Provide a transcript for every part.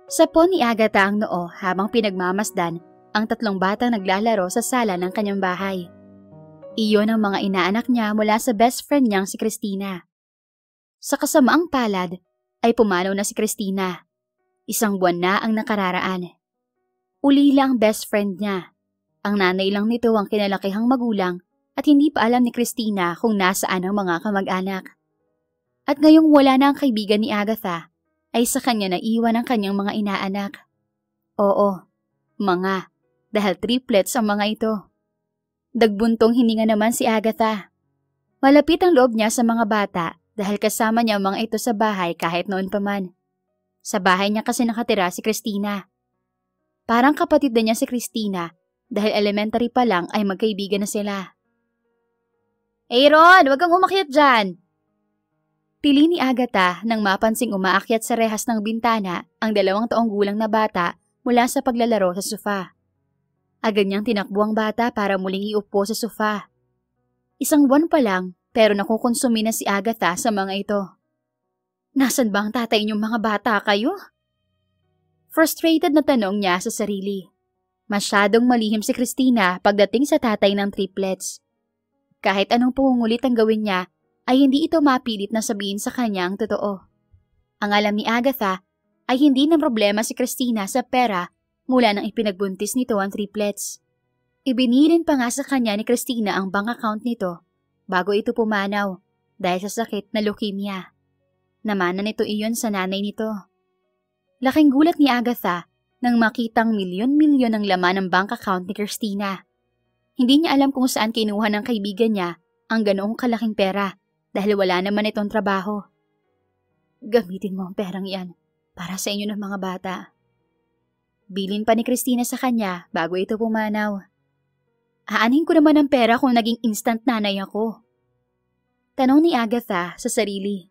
Sapon ni Agatha ang noo habang pinagmamasdan ang tatlong batang naglalaro sa sala ng kanyang bahay. Iyon ang mga inaanak niya mula sa best friend niyang si Christina. Sa kasamaang palad ay pumanaw na si Christina. 1 buwan na ang nakararaan. Ulila ang best friend niya. Ang nanay lang nito ang kinalakihang magulang at hindi pa alam ni Christina kung nasaan ang mga kamag-anak. At ngayong wala na ang kaibigan ni Agatha, ay sa kanya naiwan ang kanyang mga inaanak. Oo, mga, dahil triplets ang mga ito. Dagbuntong hininga naman si Agatha. Malapit ang loob niya sa mga bata dahil kasama niya ang mga ito sa bahay kahit noon pa man. Sa bahay niya kasi nakatira si Christina. Parang kapatid na niya si Christina dahil elementary pa lang ay magkaibigan na sila. Aaron, wag kang umakyat dyan! Pili ni Agatha nang mapansing umaakyat sa rehas ng bintana ang 2 taong gulang na bata mula sa paglalaro sa sofa. Agad niyang tinakbo ang bata para muling iupo sa sofa. 1 buwan pa lang pero nakukonsumi na si Agatha sa mga ito. Nasaan ba ang tatay niyong mga bata kayo? Frustrated na tanong niya sa sarili. Masyadong malihim si Christina pagdating sa tatay ng triplets. Kahit anong pungungulit ang gawin niya, ay hindi ito mapilit na sabihin sa kanya ang totoo. Ang alam ni Agatha ay hindi na problema si Christina sa pera mula nang ipinagbuntis nito ang triplets. Ibinilin pa nga sa kanya ni Christina ang bank account nito bago ito pumanaw dahil sa sakit na leukemia. Namana nito iyon sa nanay nito. Laking gulat ni Agatha nang makitang milyon-milyon ang laman ng bank account ni Christina. Hindi niya alam kung saan kinuha ng kaibigan niya ang ganoong kalaking pera dahil wala naman itong trabaho. Gamitin mo ang perang iyan para sa inyo ng mga bata. Bilin pa ni Christina sa kanya bago ito pumanaw. Aanin ko naman ang pera kung naging instant nanay ako. Tanong ni Agatha sa sarili.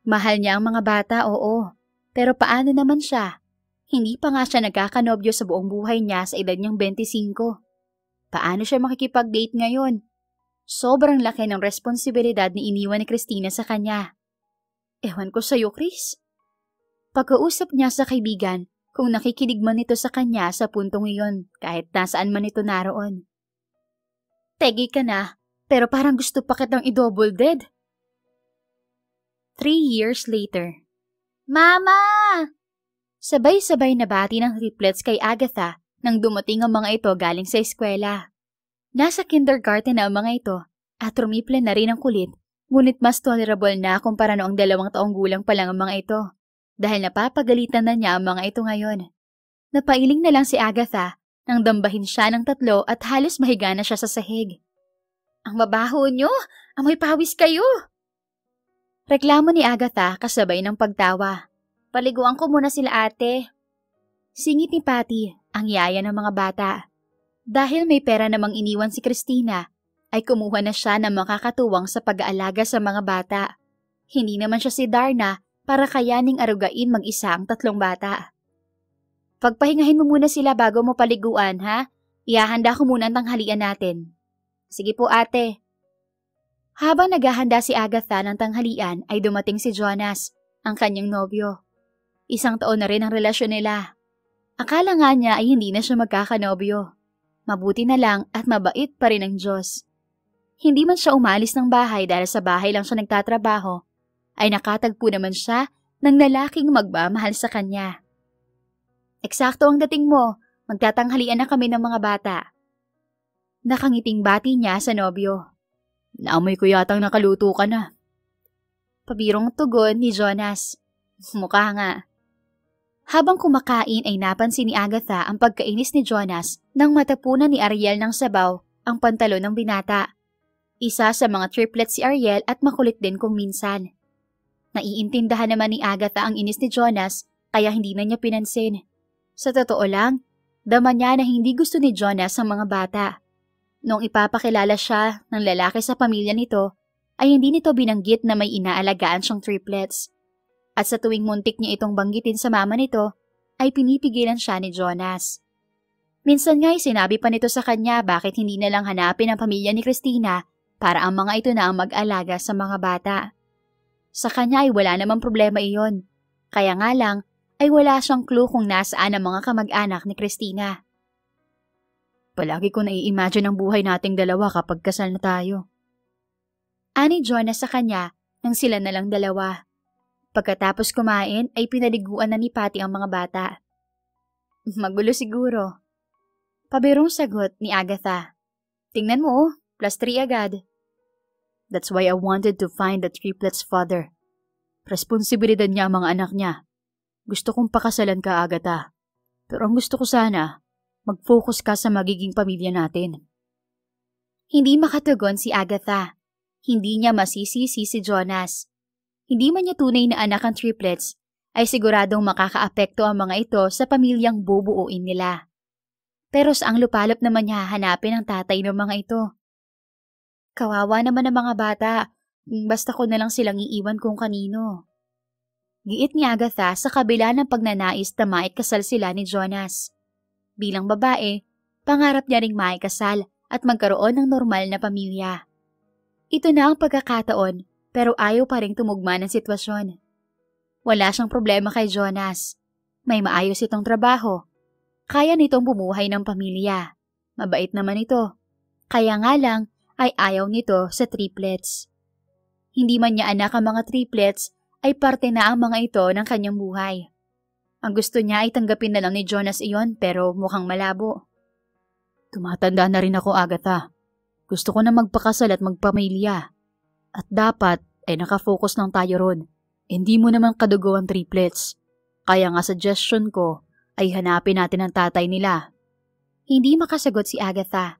Mahal niya ang mga bata, oo. Pero paano naman siya? Hindi pa nga siya nagkakanobyo sa buong buhay niya sa edad niyang 25. Paano siya makikipag-date ngayon? Sobrang laki ng responsibilidad ni iniwan ni Christina sa kanya. Ewan ko sa'yo, Chris. Pagkausap niya sa kaibigan kung nakikinig man ito sa kanya sa puntong iyon kahit nasaan man ito naroon. Tegi ka na, pero parang gusto pa kitang i-double dead. 3 years later. Mama! Sabay-sabay na bati ng triplets kay Agatha nang dumating ang mga ito galing sa eskwela. Nasa kindergarten na ang mga ito at rumiple na rin ang kulit, ngunit mas tolerable na kumpara noong 2 taong gulang pa lang ang mga ito dahil napapagalitan na niya ang mga ito ngayon. Napailing na lang si Agatha nang dambahin siya ng 3 at halos mahiga na siya sa sahig. Ang mabaho niyo! Amoy pawis kayo! Reklamo ni Agatha kasabay ng pagtawa. Paliguan ko muna sila ate. Singit ni Patty, ang yaya ng mga bata. Dahil may pera namang iniwan si Christina, ay kumuha na siya ng makakatuwang sa pag-aalaga sa mga bata. Hindi naman siya si Darna para kayaning arugain mag-isa ang 3 bata. Pagpahingahin mo muna sila bago mo paliguan, ha? Ihahanda ko muna ang tanghalian natin. Sige po ate. Habang naghahanda si Agatha ng tanghalian ay dumating si Jonas, ang kanyang nobyo. 1 taon na rin ang relasyon nila. Akala nga niya ay hindi na siya magkakanobyo. Mabuti na lang at mabait pa rin ang Diyos. Hindi man siya umalis ng bahay dahil sa bahay lang siya nagtatrabaho, ay nakatagpo naman siya ng lalaking magmamahal sa kanya. Eksakto ang dating mo, magtatanghalian na kami ng mga bata. Nakangiting bati niya sa nobyo. Naamoy ko yatang nakaluto ka na. Pabirong tugon ni Jonas. Mukha nga. Habang kumakain ay napansin ni Agatha ang pagkainis ni Jonas nang matapunan ni Ariel ng sabaw ang pantalon ng binata. Isa sa mga triplets si Ariel at makulit din kung minsan. Naiintindahan naman ni Agatha ang inis ni Jonas kaya hindi na niya pinansin. Sa totoo lang, dama niya na hindi gusto ni Jonas ang mga bata. Noong ipapakilala siya ng lalaki sa pamilya nito, ay hindi nito binanggit na may inaalagaan siyang triplets. At sa tuwing muntik niya itong banggitin sa mama nito, ay pinipigilan siya ni Jonas. Minsan nga ay sinabi pa nito sa kanya bakit hindi na lang hanapin ang pamilya ni Christina para ang mga ito na ang mag-alaga sa mga bata. Sa kanya ay wala namang problema iyon. Kaya nga lang ay wala siyang clue kung nasaan ang mga kamag-anak ni Christina. Palagi ko nai-imagine ang buhay nating dalawa kapag kasal na tayo. Ani Jonas sa kanya nang sila na lang dalawa. Pagkatapos kumain ay pinaliguan na ni Patty ang mga bata. Magulo siguro. Pabirong sagot ni Agatha. Tingnan mo, +3 agad. That's why I wanted to find the triplets' father. Responsibilidad niya ang mga anak niya. Gusto kong pakasalan ka, Agatha. Pero ang gusto ko sana, mag-focus ka sa magiging pamilya natin. Hindi makatugon si Agatha. Hindi niya masisisi si Jonas. Hindi man niya tunay na anak ang triplets, ay siguradong makakaapekto ang mga ito sa pamilyang bubuuin nila. Pero saang lupalop naman niya hahanapin ang tatay ng mga ito? Kawawa naman ang mga bata, basta ko na lang silang iiwan kung kanino. Giit ni Agatha sa kabila ng pagnanais na maikasal sila ni Jonas. Bilang babae, pangarap niya ring maikasal at magkaroon ng normal na pamilya. Ito na ang pagkakataon pero ayaw pa ring tumugma ng sitwasyon. Wala siyang problema kay Jonas. May maayos itong trabaho. Kaya nitong bumuhay ng pamilya. Mabait naman ito. Kaya nga lang ay ayaw nito sa triplets. Hindi man niya anak ang mga triplets ay parte na ang mga ito ng kanyang buhay. Ang gusto niya ay tanggapin na lang ni Jonas iyon pero mukhang malabo. Tumatanda na rin ako, Agatha. Gusto ko na magpakasal at magpamilya. At dapat ay nakafocus lang tayo ron. Hindi mo naman kadugo ang triplets. Kaya nga suggestion ko ay hanapin natin ang tatay nila. Hindi makasagot si Agatha.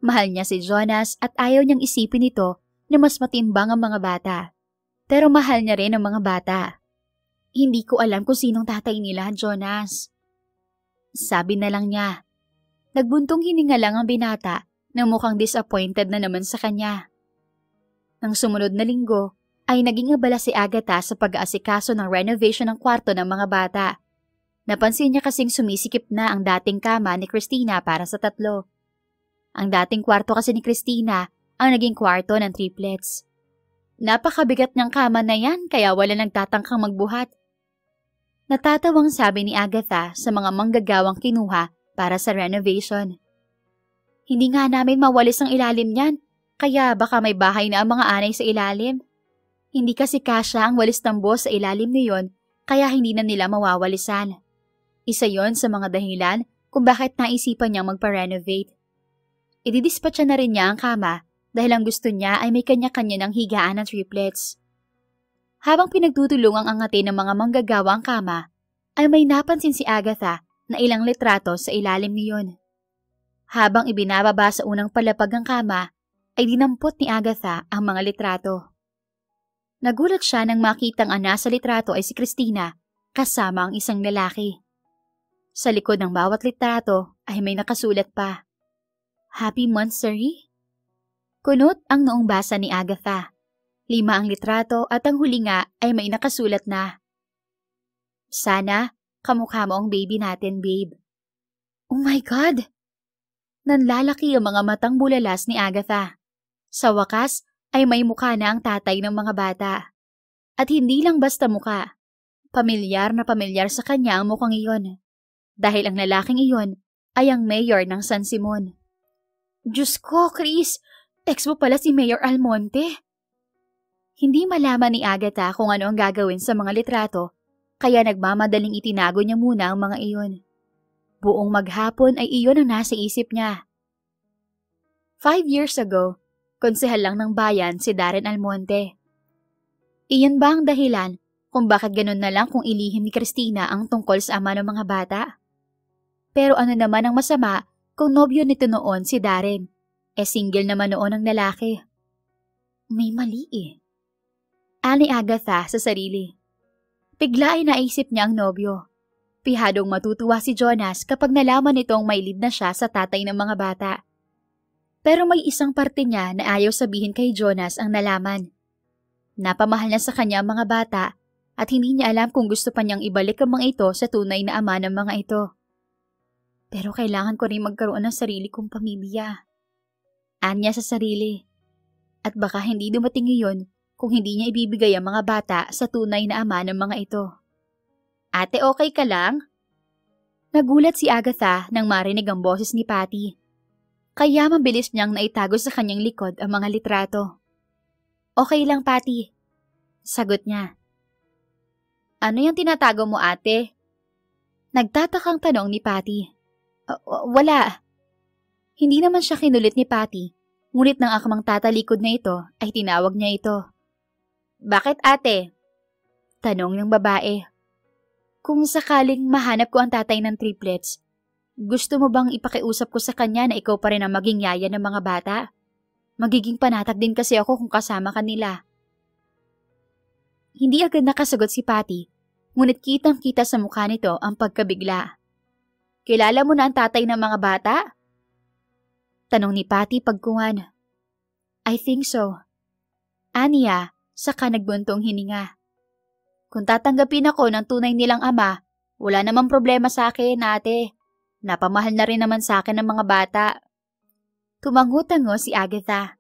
Mahal niya si Jonas at ayaw niyang isipin ito na mas matimbang ang mga bata. Pero mahal niya rin ang mga bata. Hindi ko alam kung sinong tatay nila, Jonas. Sabi na lang niya. Nagbuntong hininga lang ang binata na mukhang disappointed na naman sa kanya. Nang sumunod na linggo, ay naging abala si Agatha sa pag-aasikaso ng renovation ng kwarto ng mga bata. Napansin niya kasing sumisikip na ang dating kama ni Christina para sa 3. Ang dating kwarto kasi ni Christina ang naging kwarto ng triplets. Napakabigat niyang kama na yan kaya wala nagtatangkang magbuhat. Natatawang sabi ni Agatha sa mga manggagawang kinuha para sa renovation. Hindi nga namin mawalis ang ilalim niyan. Kaya baka may bahay na ang mga anay sa ilalim. Hindi kasi kasya ang walis tambo sa ilalim niyon, kaya hindi na nila mawawalisan. Isa yon sa mga dahilan kung bakit naisipan niyang magpa-renovate. Ididispatcha na rin niya ang kama dahil ang gusto niya ay may kanya-kanya ng higaan ng triplets. Habang pinagtutulungang angatin ng mga manggagawa ang kama, ay may napansin si Agatha na ilang litrato sa ilalim niyon. Habang ibinababa sa unang palapag ang kama, ay dinampot ni Agatha ang mga litrato. Nagulat siya nang makitang ang nasa litrato ay si Christina kasama ang isang lalaki. Sa likod ng bawat litrato ay may nakasulat pa. Happy monthsary? Kunot ang noong basa ni Agatha. 5 ang litrato at ang huli nga ay may nakasulat na. Sana kamukha mo ang baby natin, babe. Oh my God! Nanlalaki ang mga matang bulalas ni Agatha. Sa wakas ay may mukha na ang tatay ng mga bata. At hindi lang basta mukha. Pamilyar na pamilyar sa kanya ang mukhang iyon. Dahil ang lalaking iyon ay ang mayor ng San Simon. Diyos ko, Chris! Ex mo pala si Mayor Almonte. Hindi malaman ni Agatha kung ano ang gagawin sa mga litrato, kaya nagmamadaling itinago niya muna ang mga iyon. Buong maghapon ay iyon ang nasa isip niya. 5 years ago, konsehal lang ng bayan si Darren Almonte. Iyon ba ang dahilan kung bakit ganun na lang kung ilihim ni Christina ang tungkol sa ama ng mga bata? Pero ano naman ang masama kung nobyo nito noon si Darren, single naman noon ang lalaki. May mali eh. Ani Agatha sa sarili. Bigla ay naisip niya ang nobyo. Pihadong matutuwa si Jonas kapag nalaman nitong may lead na siya sa tatay ng mga bata. Pero may isang parte niya na ayaw sabihin kay Jonas ang nalaman. Napamahal niya sa kanya ang mga bata at hindi niya alam kung gusto pa niyang ibalik ang mga ito sa tunay na ama ng mga ito. Pero kailangan ko rin magkaroon ng sarili kong pamilya. Anya sa sarili. At baka hindi dumating iyon kung hindi niya ibibigay ang mga bata sa tunay na ama ng mga ito. Ate, okay ka lang? Nagulat si Agatha nang marinig ang boses ni Patty. Kaya mabilis niyang naitago sa kanyang likod ang mga litrato. Okay lang, Patty. Sagot niya. Ano yung tinatago mo, ate? Nagtatakang tanong ni Patty. Wala. Hindi naman siya kinulit ni Patty, ngunit nang akmang tatalikod na ito ay tinawag niya ito. Bakit, ate? Tanong ng babae. Kung sakaling mahanap ko ang tatay ng triplets, gusto mo bang ipakiusap ko sa kanya na ikaw pa rin ang maging yaya ng mga bata? Magiging panatag din kasi ako kung kasama kanila. Hindi agad nakasagot si Patty, ngunit kitang-kita sa mukha nito ang pagkabigla. Kilala mo na ang tatay ng mga bata? Tanong ni Patty pagkungan. I think so. Aniya, saka nagbuntong hininga. Kung tatanggapin ako ng tunay nilang ama, wala namang problema sa akin, ate. Napamahal na rin naman sa akin ng mga bata. Tumango-tango si Agatha.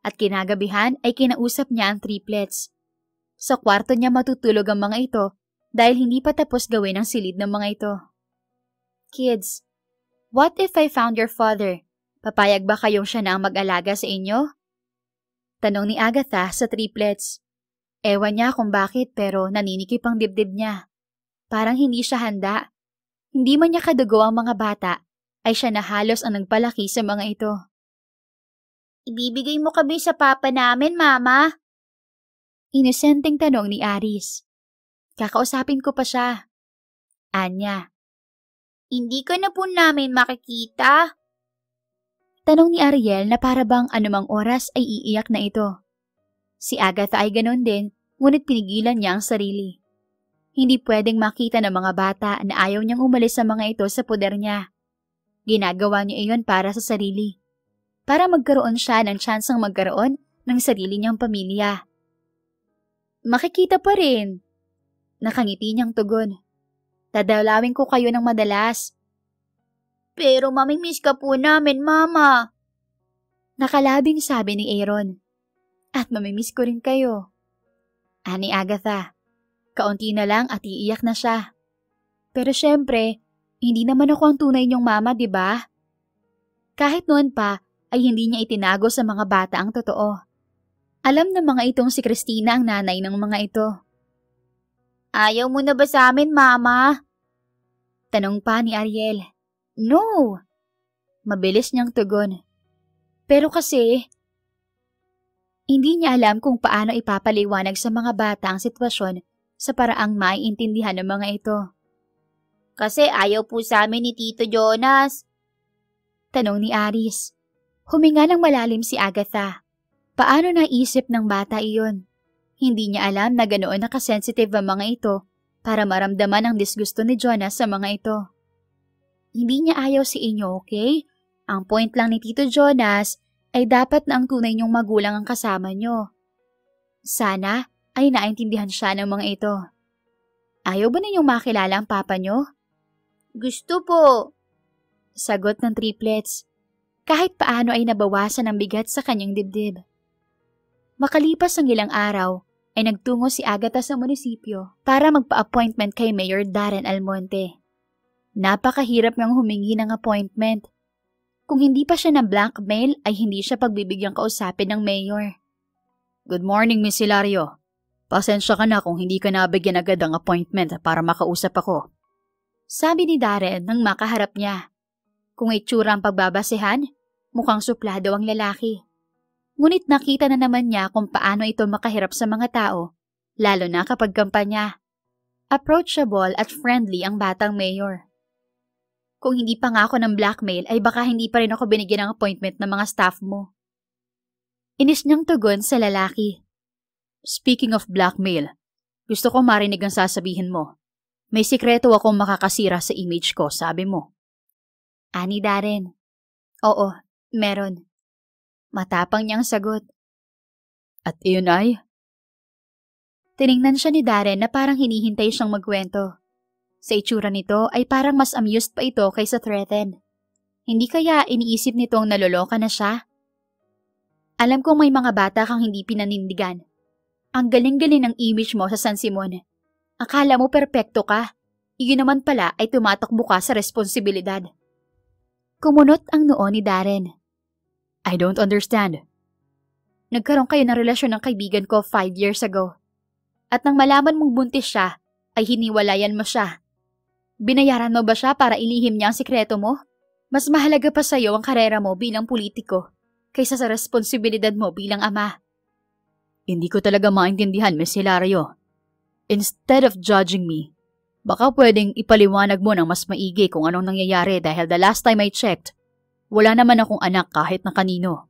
At kinagabihan ay kinausap niya ang triplets. Sa kwarto niya matutulog ang mga ito dahil hindi pa tapos gawin ang silid ng mga ito. Kids, what if I found your father? Papayag ba kayong siya na ang mag-alaga sa inyo? Tanong ni Agatha sa triplets. Ewan niya kung bakit pero naninikip ang dibdib niya. Parang hindi siya handa. Hindi man niya kadugo ang mga bata, ay siya na halos ang nagpalaki sa mga ito. Ibibigay mo kami sa papa namin, Mama? Inosenteng tanong ni Aris. Kakausapin ko pa siya. Anya. Hindi ka na po namin makikita? Tanong ni Ariel na para bang anumang oras ay iiyak na ito. Si Agatha ay ganon din, ngunit pinigilan niya ang sarili. Hindi pwedeng makita ng mga bata na ayaw niyang umalis sa mga ito sa poder niya. Ginagawa niya iyon para sa sarili. Para magkaroon siya ng tsansang magkaroon ng sarili niyang pamilya. Makikita pa rin. Nakangiti niyang tugon. Dadalawin ko kayo ng madalas. Pero mamimiss ka po namin, Mama. Nakalabing sabi ni Aaron. At mamimiss ko rin kayo. Ani Agatha, kaunti na lang at iiyak na siya. Pero syempre, hindi naman ako ang tunay niyong mama, di ba? Kahit noon pa, ay hindi niya itinago sa mga bata ang totoo. Alam ng mga itong si Christina ang nanay ng mga ito. Ayaw mo na ba sa amin, Mama? Tanong pa ni Ariel. No! Mabilis niyang tugon. Pero kasi, hindi niya alam kung paano ipapaliwanag sa mga bata ang sitwasyon sa paraang maiintindihan ng mga ito. Kasi ayaw po sa amin ni Tito Jonas. Tanong ni Aris. Huminga ng malalim si Agatha. Paano naisip ng bata iyon? Hindi niya alam na ganoon nakasensitive ang mga ito para maramdaman ang disgusto ni Jonas sa mga ito. Hindi niya ayaw si inyo, okay? Ang point lang ni Tito Jonas ay dapat na ang tunay niyong magulang ang kasama niyo. Sana ay naintindihan siya ng mga ito. Ayaw ba ninyong makilala ang papa niyo? Gusto po. Sagot ng triplets. Kahit paano ay nabawasan ang bigat sa kanyang dibdib. Makalipas ang ilang araw, ay nagtungo si Agatha sa munisipyo para magpa-appointment kay Mayor Darren Almonte. Napakahirap niyang humingi ng appointment. Kung hindi pa siya na-blackmail ay hindi siya pagbibigyang kausapin ng mayor. Good morning, Miss Hilario. Pasensya ka na kung hindi ka nabigyan agad ang appointment para makausap ako. Sabi ni Darren nang makaharap niya. Kung itsura ang pagbabasehan, mukhang suplado ang lalaki. Ngunit nakita na naman niya kung paano ito makahirap sa mga tao, lalo na kapag kampanya. Approachable at friendly ang batang mayor. Kung hindi pa nga ako ng blackmail ay baka hindi pa rin ako binigyan ng appointment ng mga staff mo. Inis niyang tugon sa lalaki. Speaking of blackmail, gusto ko marinig ang sasabihin mo. May sikreto akong makakasira sa image ko, sabi mo. Ani Darren. Oo, meron. Matapang niyang sagot. At iyon ay? Tiningnan siya ni Darren na parang hinihintay siyang magkwento. Sa itsura nito ay parang mas amused pa ito kaysa threatened. Hindi kaya iniisip nitong naloloka na siya? Alam kong may mga bata kang hindi pinanindigan. Ang galing-galing ng image mo sa San Simon. Akala mo perpekto ka, Iyon naman pala ay tumatakbo ka sa responsibilidad. Kumunot ang noo ni Darren. I don't understand. Nagkaroon kayo ng relasyon ng kaibigan ko 5 years ago. At nang malaman mong buntis siya, ay hiniwalayan mo siya. Binayaran mo ba siya para ilihim niya ang sikreto mo? Mas mahalaga pa sa'yo ang karera mo bilang politiko kaysa sa responsibilidad mo bilang ama. Hindi ko talaga maintindihan, Miss Hilario. Instead of judging me, baka pwedeng ipaliwanag mo ng mas maigi kung anong nangyayari dahil the last time I checked, wala naman akong anak kahit na kanino.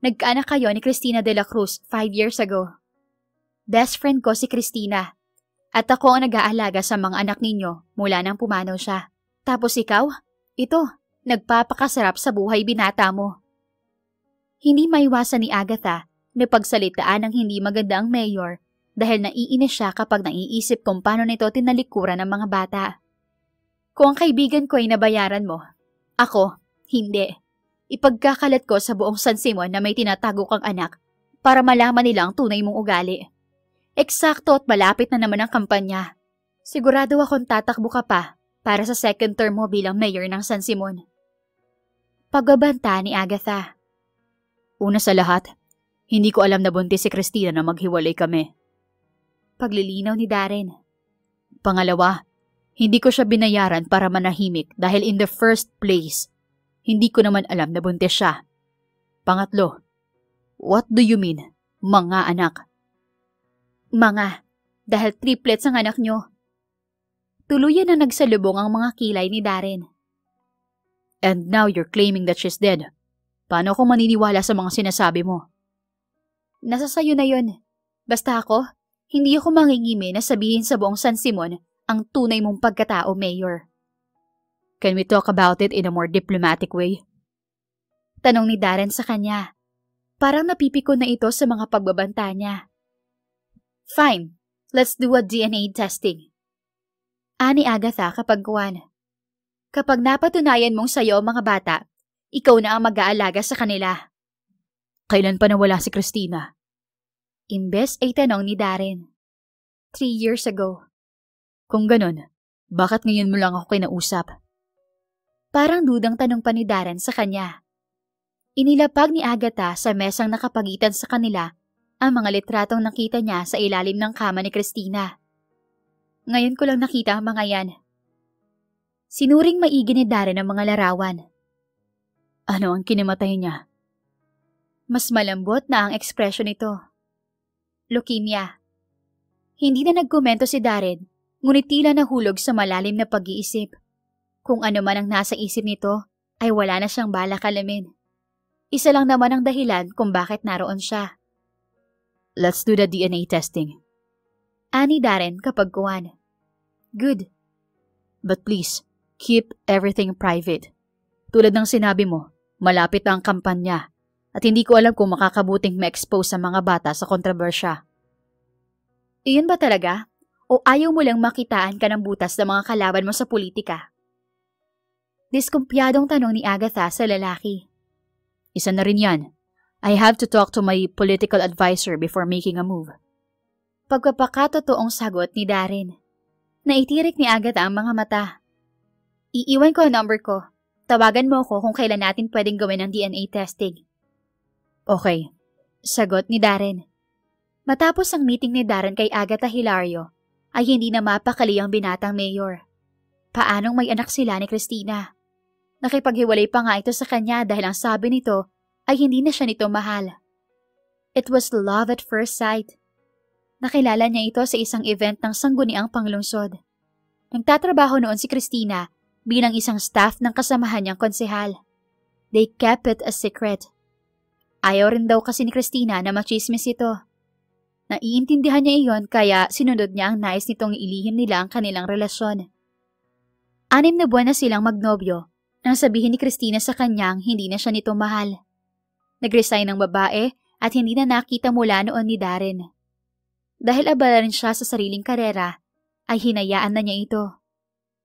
Nagkaanak kayo ni Cristina de la Cruz 5 years ago. Best friend ko si Cristina. At ako ang nag-aalaga sa mga anak ninyo mula nang pumanaw siya. Tapos ikaw? Ito, nagpapakasarap sa buhay binata mo. Hindi maiwasan ni Agatha na pagsalitaan ng hindi maganda ang mayor dahil naiinis siya kapag naiisip kung paano nito tinalikuran ng mga bata. Kung ang kaibigan ko ay nabayaran mo, ako, hindi. Ipagkakalat ko sa buong San Simon na may tinatago kang anak para malaman nila ang tunay mong ugali. Eksakto at malapit na naman ang kampanya. Sigurado akong tatakbo ka pa para sa second term mo bilang mayor ng San Simon. Pagbabanta ni Agatha. Una sa lahat, hindi ko alam na buntis si Cristina na maghiwalay kami. Paglilinaw ni Darren. Pangalawa, hindi ko siya binayaran para manahimik dahil in the first place, hindi ko naman alam na buntis siya. Pangatlo, what do you mean, mga anak? Mga, dahil triplets ang anak nyo. Tuluyan na nagsalubong ang mga kilay ni Darren. And now you're claiming that she's dead. Paano ako maniniwala sa mga sinasabi mo? Nasa sayo na yun. Basta ako, hindi ako mangingimi na sabihin sa buong San Simon ang tunay mong pagkatao, Mayor. Can we talk about it in a more diplomatic way? Tanong ni Darren sa kanya. Parang napipikon na ito sa mga pagbabanta niya. Fine, let's do a DNA testing. Ani Agatha kapag kuwan. Kapag napatunayan mong sayo mga bata, ikaw na ang mag-aalaga sa kanila. Kailan pa nawala si Cristina? Imbes ay tanong ni Darren. 3 years ago. Kung ganun, bakit ngayon mo lang ako kinausap? Parang dudang tanong pa ni Darren sa kanya. Inilapag ni Agatha sa mesang nakapagitan sa kanila ang mga litratong nakita niya sa ilalim ng kama ni Cristina. Ngayon ko lang nakita ang mga yan. Sinuring maigi ni Darren ang mga larawan. Ano ang kinamatay niya? Mas malambot na ang ekspresyon nito. Leukemia. Hindi na nagkomento si Darren, ngunit tila nahulog sa malalim na pag-iisip. Kung ano man ang nasa isip nito, ay wala na siyang balak alamin. Isa lang naman ang dahilan kung bakit naroon siya. Let's do the DNA testing. Ani Darren kapag kuwan. Good. But please, keep everything private. Tulad ng sinabi mo, malapit na ang kampanya at hindi ko alam kung makakabuting ma-expose sa mga bata sa kontrobersya. Iyon ba talaga? O ayaw mo lang makitaan ka ng butas ng mga kalaban mo sa politika? Diskumpiyadong tanong ni Agatha sa lalaki. Isa na rin yan. I have to talk to my political advisor before making a move. Pagpapakatotoong sagot ni Darren. Naitirik ni Agatha ang mga mata. Iiwan ko ang number ko. Tawagan mo ako kung kailan natin pwedeng gawin ang DNA testing. Okay. Sagot ni Darren. Matapos ang meeting ni Darren kay Agatha Hilario, ay hindi na mapakali ang binatang mayor. Paanong may anak sila ni Cristina? Nakipaghiwalay pa nga ito sa kanya dahil ang sabi nito ay hindi na siya nito mahal. It was love at first sight. Nakilala niya ito sa isang event ng sangguniang panglungsod. Nagtatrabaho noon si Cristina bilang isang staff ng kasamahan niyang konsehal. They kept it a secret. Ayaw rin daw kasi ni Cristina na machismis ito. Naiintindihan niya iyon kaya sinunod niya ang nais nitong ilihim nila ang kanilang relasyon. 6 na buwan na silang magnobyo nang sabihin ni Cristina sa kanyang hindi na siya nito mahal. Nag-resign ng babae at hindi na nakita mula noon ni Darren. Dahil abala rin siya sa sariling karera, ay hinayaan na niya ito.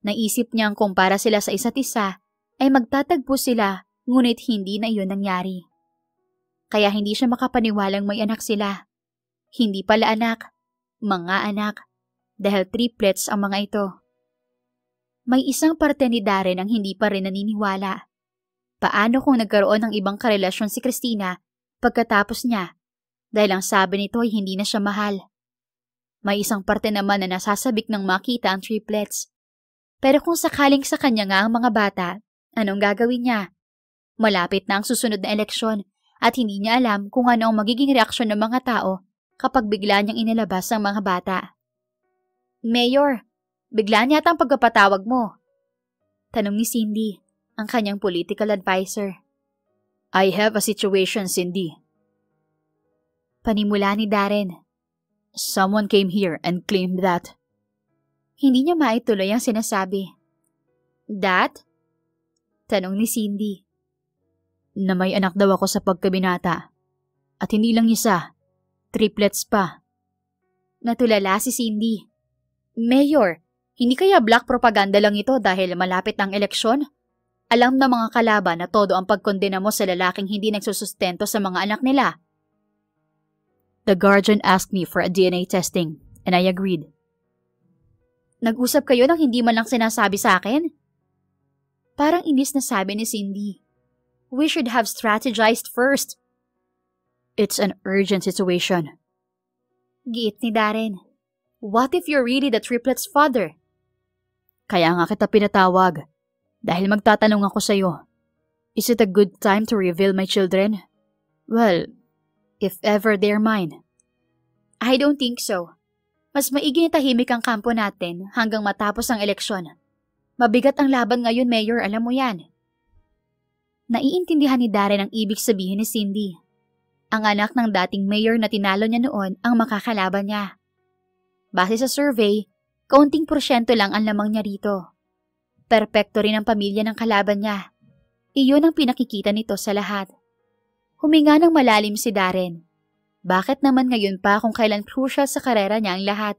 Naisip niyang kung para sila sa isa't isa, ay magtatagpo sila ngunit hindi na iyon nangyari. Kaya hindi siya makapaniwalang may anak sila. Hindi pala anak, mga anak, dahil triplets ang mga ito. May isang parte ni Darren ang hindi pa rin naniniwala. Paano kung nagkaroon ng ibang karelasyon si Christina pagkatapos niya dahil ang sabi nito ay hindi na siya mahal? May isang parte naman na nasasabik ng makita ang triplets. Pero kung sakaling sa kanya nga ang mga bata, anong gagawin niya? Malapit na ang susunod na eleksyon at hindi niya alam kung ano ang magiging reaksyon ng mga tao kapag bigla niyang inilabas ang mga bata. Mayor, bigla niya ang pagpapatawag mo. Tanong ni Cindy, ang kanyang political advisor. I have a situation, Cindy. Panimula ni Darren. Someone came here and claimed that. Hindi niya maituloy ang sinasabi. That? Tanong ni Cindy. Na may anak daw ako sa pagkabinata. At hindi lang isa, triplets pa. Natulala si Cindy. Mayor, hindi kaya black propaganda lang ito dahil malapit ang eleksyon? Alam na mga kalaban na todo ang pagkondena mo sa lalaking hindi nagsusustento sa mga anak nila. The guardian asked me for a DNA testing, and I agreed. Nag-usap kayo nang hindi man lang sinasabi sa akin? Parang inis na sabi ni Cindy. We should have strategized first. It's an urgent situation. Giit ni Darren. What if you're really the triplets' father? Kaya nga kita pinatawag. Dahil magtatanong ako sa'yo. Is it a good time to reveal my children? Well, if ever they're mine. I don't think so. Mas maigi na tahimik ang kampo natin hanggang matapos ang eleksyon. Mabigat ang laban ngayon, Mayor, alam mo yan. Naiintindihan ni Darren ang ibig sabihin ni Cindy. Ang anak ng dating mayor na tinalo niya noon ang makakalaban niya. Base sa survey, kaunting porsyento lang ang lamang niya rito. Perpekto rin ang pamilya ng kalaban niya. Iyon ang pinakikita nito sa lahat. Huminga ng malalim si Darren. Bakit naman ngayon pa kung kailan crucial sa karera niya ang lahat?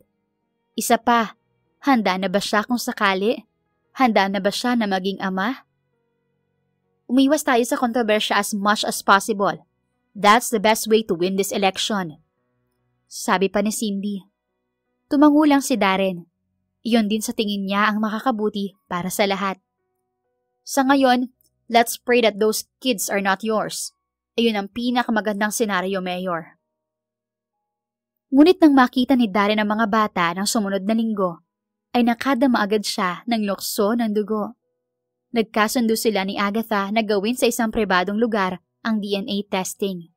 Isa pa, handa na ba siya kung sakali? Handa na ba siya na maging ama? Umiwas tayo sa kontrobersya as much as possible. That's the best way to win this election. Sabi pa ni Cindy. Tumango lang si Darren. Iyon din sa tingin niya ang makakabuti para sa lahat. Sa ngayon, let's pray that those kids are not yours. Iyon ang pinakamagandang senaryo, Mayor. Ngunit nang makita ni Darren ang mga bata ng sumunod na linggo, ay nakadama agad siya ng lokso ng dugo. Nagkasundo sila ni Agatha na gawin sa isang pribadong lugar ang DNA testing.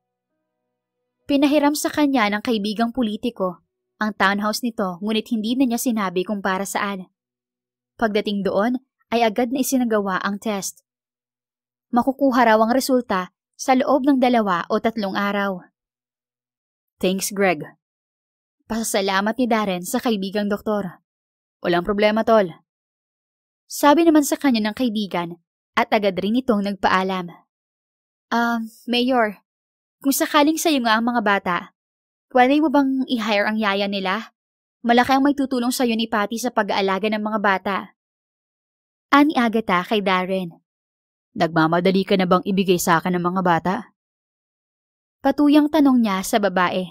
Pinahiram sa kanya ng kaibigang politiko ang townhouse nito ngunit hindi na niya sinabi kung para saan. Pagdating doon ay agad na isinagawa ang test. Makukuha raw ang resulta sa loob ng 2 o 3 araw. Thanks, Greg. Pasasalamat ni Darren sa kaibigang doktor. Walang problema, tol. Sabi naman sa kanya ng kaibigan at agad rin itong nagpaalam. Mayor, kung sakaling sa'yo nga ang mga bata, pwede mo bang i-hire ang yaya nila? Malaki ang may tutulong sa'yo ni Patty sa pag-aalaga ng mga bata. Ani Agatha kay Darren. Nagmamadali ka na bang ibigay sa akin ng mga bata? Patuyang tanong niya sa babae.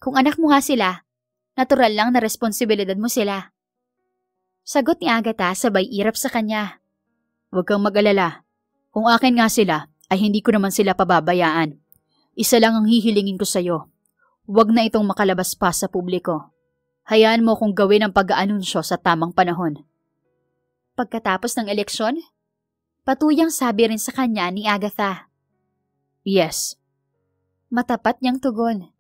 Kung anak mo nga sila, natural lang na responsibilidad mo sila. Sagot ni Agatha sabay irap sa kanya. Huwag kang mag-alala. Kung akin nga sila, ay hindi ko naman sila pababayaan. Isa lang ang hihilingin ko sa'yo. Huwag na itong makalabas pa sa publiko. Hayaan mo kung gawin ang pag-aanunsyo sa tamang panahon. Pagkatapos ng eleksyon? Patuyang sabi rin sa kanya ni Agatha. Yes. Matapat niyang tugon.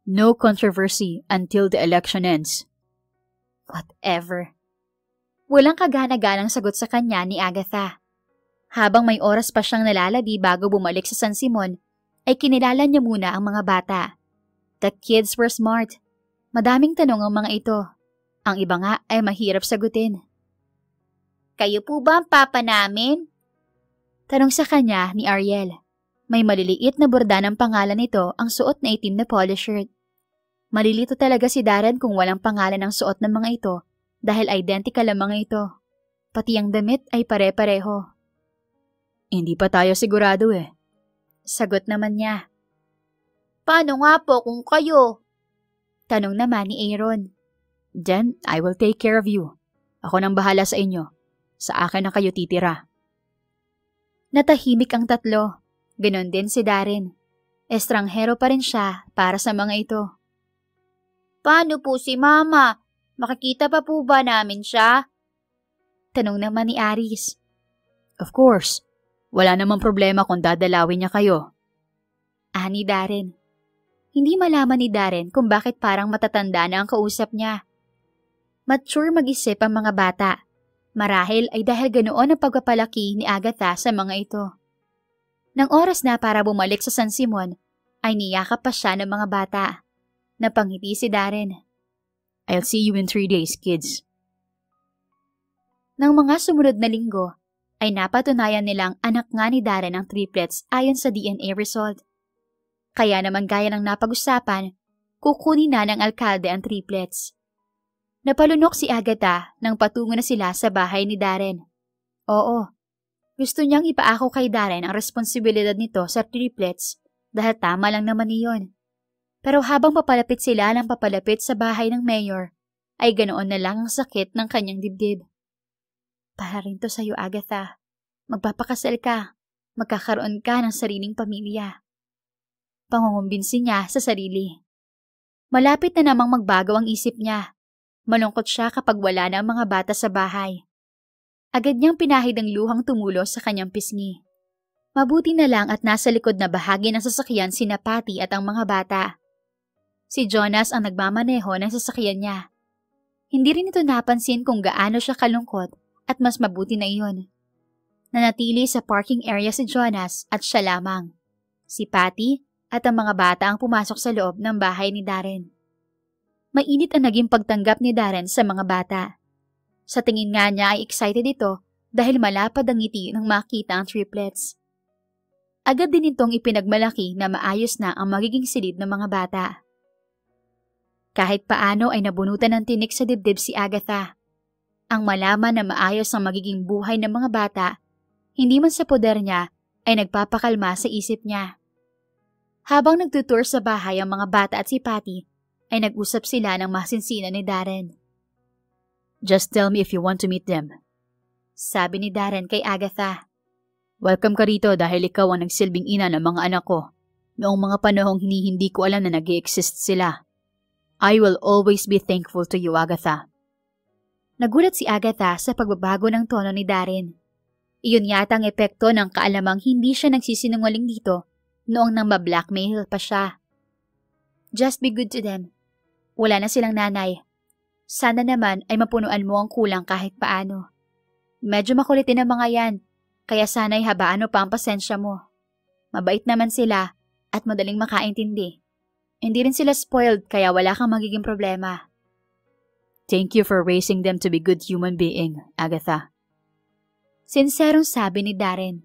No controversy until the election ends. Whatever. Walang kagana-ganang sagot sa kanya ni Agatha. Habang may oras pa siyang nalalabi bago bumalik sa San Simon, ay kinilala niya muna ang mga bata. The kids were smart. Madaming tanong ang mga ito. Ang iba nga ay mahirap sagutin. Kayo po ba ang papa namin? Tanong sa kanya ni Ariel. May maliliit na borda ng pangalan nito ang suot na itim na polo shirt. Malilito talaga si Darren kung walang pangalan ang suot ng mga ito dahil identical ang mga ito. Pati ang damit ay pare-pareho. Hindi pa tayo sigurado eh. Sagot naman niya. Paano nga po kung kayo? Tanong naman ni Aaron. Then, I will take care of you. Ako nang bahala sa inyo. Sa akin na kayo titira. Natahimik ang tatlo. Ganon din si Darren. Estranghero pa rin siya para sa mga ito. Paano po si Mama? Makikita pa po ba namin siya? Tanong naman ni Aris. Of course. Wala namang problema kung dadalawin niya kayo. Ni Darren. Hindi malaman ni Darren kung bakit parang matatanda na ang kausap niya. Mature mag-isip ang mga bata. Marahil ay dahil ganoon ang pagpapalaki ni Agatha sa mga ito. Nang oras na para bumalik sa San Simon, ay niyakap pa siya ng mga bata. Napangiti si Darren. I'll see you in 3 days, kids. Nang mga sumunod na linggo, ay napatunayan nilang anak nga ni Darren ang triplets ayon sa DNA result. Kaya naman gaya ng napag-usapan, kukunin na ng alkalde ang triplets. Napalunok si Agatha nang patungo na sila sa bahay ni Darren. Oo, gusto niyang ipaako kay Darren ang responsibilidad nito sa triplets dahil tama lang naman iyon. Pero habang papalapit sila ng papalapit sa bahay ng mayor, ay ganoon na lang ang sakit ng kanyang dibdib. Para rin to sa'yo, Agatha. Magpapakasal ka. Magkakaroon ka ng sariling pamilya. Pangungumbinsi niya sa sarili. Malapit na namang magbago ang isip niya. Malungkot siya kapag wala na ang mga bata sa bahay. Agad niyang pinahid ang luhang tumulo sa kanyang pisngi. Mabuti na lang at nasa likod na bahagi ng sasakyan sina Patty at ang mga bata. Si Jonas ang nagmamaneho ng sasakyan niya. Hindi rin ito napansin kung gaano siya kalungkot at mas mabuti na iyon. Nanatili sa parking area si Jonas at siya lamang. Si Patty at ang mga bata ang pumasok sa loob ng bahay ni Darren. Mainit ang naging pagtanggap ni Darren sa mga bata. Sa tingin nga niya ay excited ito dahil malapad ang ngiti nang makita ang triplets. Agad din itong ipinagmalaki na maayos na ang magiging silid ng mga bata. Kahit paano ay nabunutan ng tinik sa dibdib si Agatha. Ang malaman na maayos ang magiging buhay ng mga bata, hindi man sa poder niya, ay nagpapakalma sa isip niya. Habang nagtutour sa bahay ang mga bata at si Patty, ay nag-usap sila ng masinsinan ni Darren. Just tell me if you want to meet them. Sabi ni Darren kay Agatha. Welcome ka rito dahil ikaw ang nagsilbing ina ng mga anak ko. Noong mga panahong hindi ko alam na nag-i-exist sila. I will always be thankful to you, Agatha. Nagulat si Agatha sa pagbabago ng tono ni Darren. Iyon yata ang epekto ng kaalamang hindi siya nagsisinungaling dito noong nang ma-blackmail pa siya. Just be good to them. Wala na silang nanay. Sana naman ay mapunuan mo ang kulang kahit paano. Medyo makulitin ang mga yan, kaya sana'y habaan mo pa ang pasensya mo. Mabait naman sila at madaling makaintindi. Hindi rin sila spoiled kaya wala kang magiging problema. Thank you for raising them to be good human being, Agatha. Sinserong sabi ni Darren.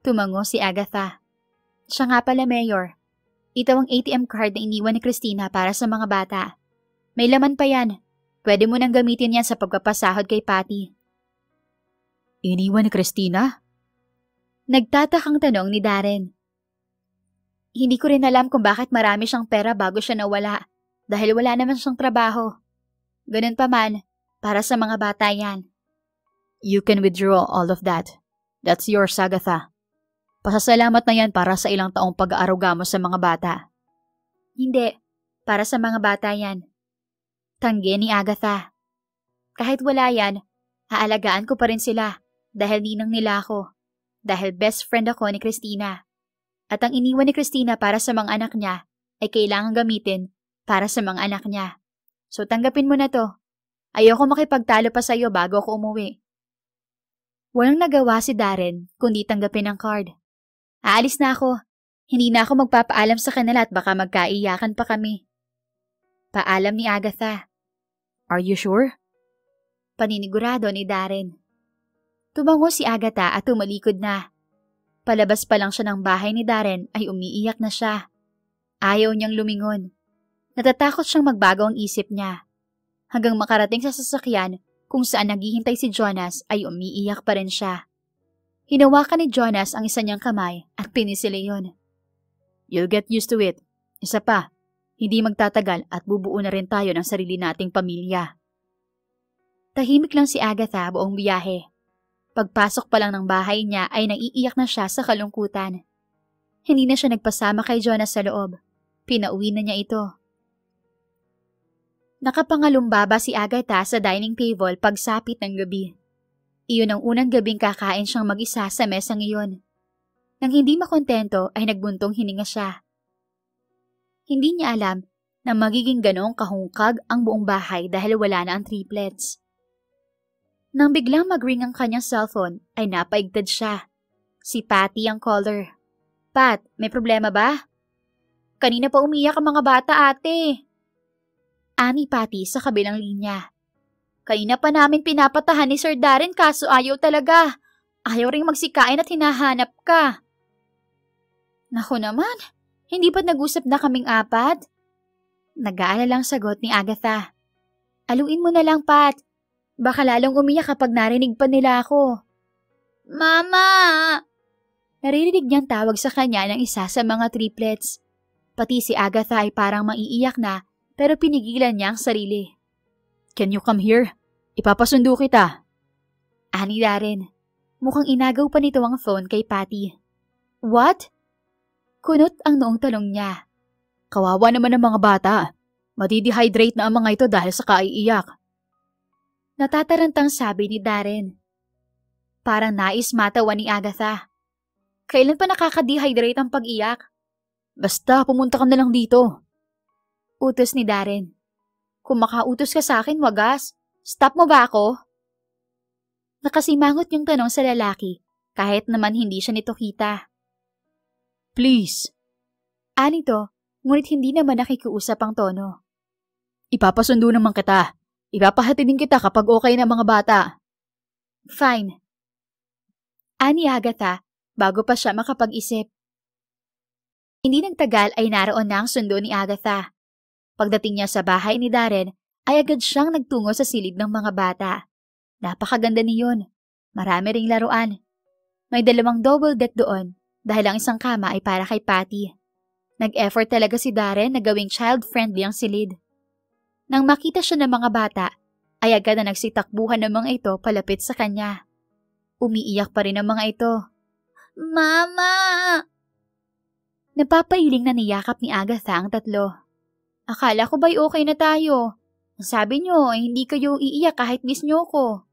Tumango si Agatha. Siya nga pala, Mayor. Ito ang ATM card na iniwan ni Christina para sa mga bata. May laman pa yan. Pwede mo nang gamitin yan sa pagpapasahod kay Patty. Iniwan ni Christina? Nagtatakang tanong ni Darren. Hindi ko rin alam kung bakit marami siyang pera bago siya nawala dahil wala naman siyang trabaho. Ganun pa man, para sa mga bata yan. You can withdraw all of that. That's yours, Agatha. Pasasalamat na yan para sa ilang taong pag-aaruga mo sa mga bata. Hindi, para sa mga bata yan. Tanggi ni Agatha. Kahit wala yan, haalagaan ko pa rin sila dahil ninang nila ako. Dahil best friend ako ni Christina. At ang iniwan ni Christina para sa mga anak niya ay kailangan gamitin para sa mga anak niya. So tanggapin mo na to. Ayoko makipagtalo pa sa'yo bago ako umuwi. Walang nagawa si Darren kundi tanggapin ang card. Aalis na ako. Hindi na ako magpapaalam sa kanila at baka magkaiyakan pa kami. Paalam ni Agatha. Are you sure? Paninigurado ni Darren. Tumango si Agatha at tumalikod na. Palabas pa lang siya ng bahay ni Darren ay umiiyak na siya. Ayaw niyang lumingon. Natatakot siyang magbago ang isip niya. Hanggang makarating sa sasakyan kung saan naghihintay si Jonas ay umiiyak pa rin siya. Hinawakan ni Jonas ang isa niyang kamay at pinisili yun. You'll get used to it. Isa pa, hindi magtatagal at bubuo na rin tayo ng sarili nating pamilya. Tahimik lang si Agatha buong biyahe. Pagpasok pa lang ng bahay niya ay naiiyak na siya sa kalungkutan. Hindi na siya nagpasama kay Jonas sa loob. Pinauwi na niya ito. Nakapangalumbaba si Agatha sa dining table pagsapit ng gabi. Iyon ang unang gabing kakain siyang mag-isa sa mesang iyon. Nang hindi makontento ay nagbuntong hininga siya. Hindi niya alam na magiging ganong kahungkag ang buong bahay dahil wala na ang triplets. Nang biglang mag-ring ang kanyang cellphone ay napaigtad siya. Si Patty ang caller. Pat, may problema ba? Kanina pa umiyak ang mga bata, ate. Ani Patty sa kabilang linya. Kanina pa namin pinapatahan ni Sir Darren kaso ayaw talaga. Ayaw ring magsikain at hinahanap ka. Naku naman, hindi ba't nag-usap na kaming apat? Nag-aalalang sagot ni Agatha. Aluin mo na lang, Pat. Baka lalong umiyak kapag narinig pa nila ako. Mama! Naririnig niyang tawag sa kanya ng isa sa mga triplets. Pati si Agatha ay parang maiiyak na pero pinigilan niya ang sarili. Can you come here? Ipapasundo kita. Ani Darren. Mukhang inagaw pa nito ang phone kay Patty. What? Kunot ang noong talong niya. Kawawa naman ang mga bata. Madidehydrate na ang mga ito dahil sa kaiiyak. Natatarantang sabi ni Darren. Parang nais matawa ni Agatha. Kailan pa nakaka-dehydrate ang pag-iyak? Basta, pumunta ka na lang dito. Utos ni Darren. Kung makautos ka sa akin, wagas. Stop mo ba ako? Nakasimangot yung tanong sa lalaki, kahit naman hindi siya nito kita. Please. Anito, ngunit hindi naman nakikiusap ang tono. Ipapasundo naman kita. Ipapahatid din kita kapag okay na mga bata. Fine. Ani Agatha, bago pa siya makapag-isip. Hindi nagtagal ay naroon na ang sundo ni Agatha. Pagdating niya sa bahay ni Darren, ay agad siyang nagtungo sa silid ng mga bata. Napakaganda niyon. Marami ring laruan. May 2 double deck doon dahil ang isang kama ay para kay Patty. Nag-effort talaga si Darren na gawing child-friendly ang silid. Nang makita siya ng mga bata, ay agad na nagsitakbuhan ng mga ito palapit sa kanya. Umiiyak pa rin ang mga ito. Mama! Napapailing na niyakap ni Agatha ang 3. Akala ko ba'y okay na tayo? Sabi niyo ay hindi kayo iiyak kahit miss niyo ko.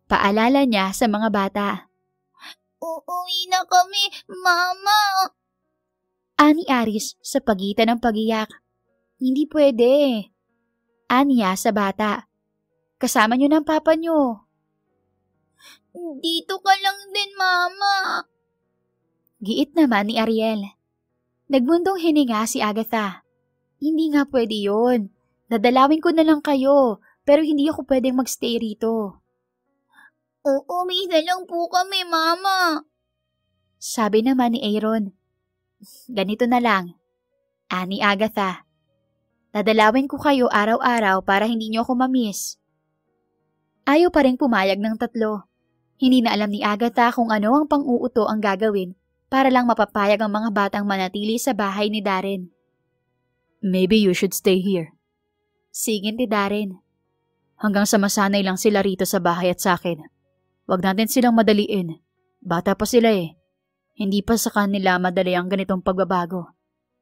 Paalala niya sa mga bata. Uuwi na kami, Mama! Ani Aris sa pagitan ng pagiyak. Hindi pwede. Aniya sa bata. Kasama niyo ng papa niyo. Dito ka lang din, Mama. Giit naman ni Ariel. Nagbundong hininga si Agatha. Hindi nga pwede yun. Dadalawin ko na lang kayo, pero hindi ako pwedeng magstay rito. Uuwi na lang po kami, Mama. Sabi naman ni Aaron. Ganito na lang. Ani Agatha. Dadalawin ko kayo araw-araw para hindi niyo ako mamiss. Ayaw pa rin pumayag ng 3. Hindi na alam ni Agatha kung ano ang pang-uuto ang gagawin para lang mapapayag ang mga batang manatili sa bahay ni Darren. Maybe you should stay here. Singin ni Darren. Hanggang sa masanay lang sila rito sa bahay at sa akin. Huwag natin silang madaliin. Bata pa sila eh. Hindi pa sa kanila madali ang ganitong pagbabago.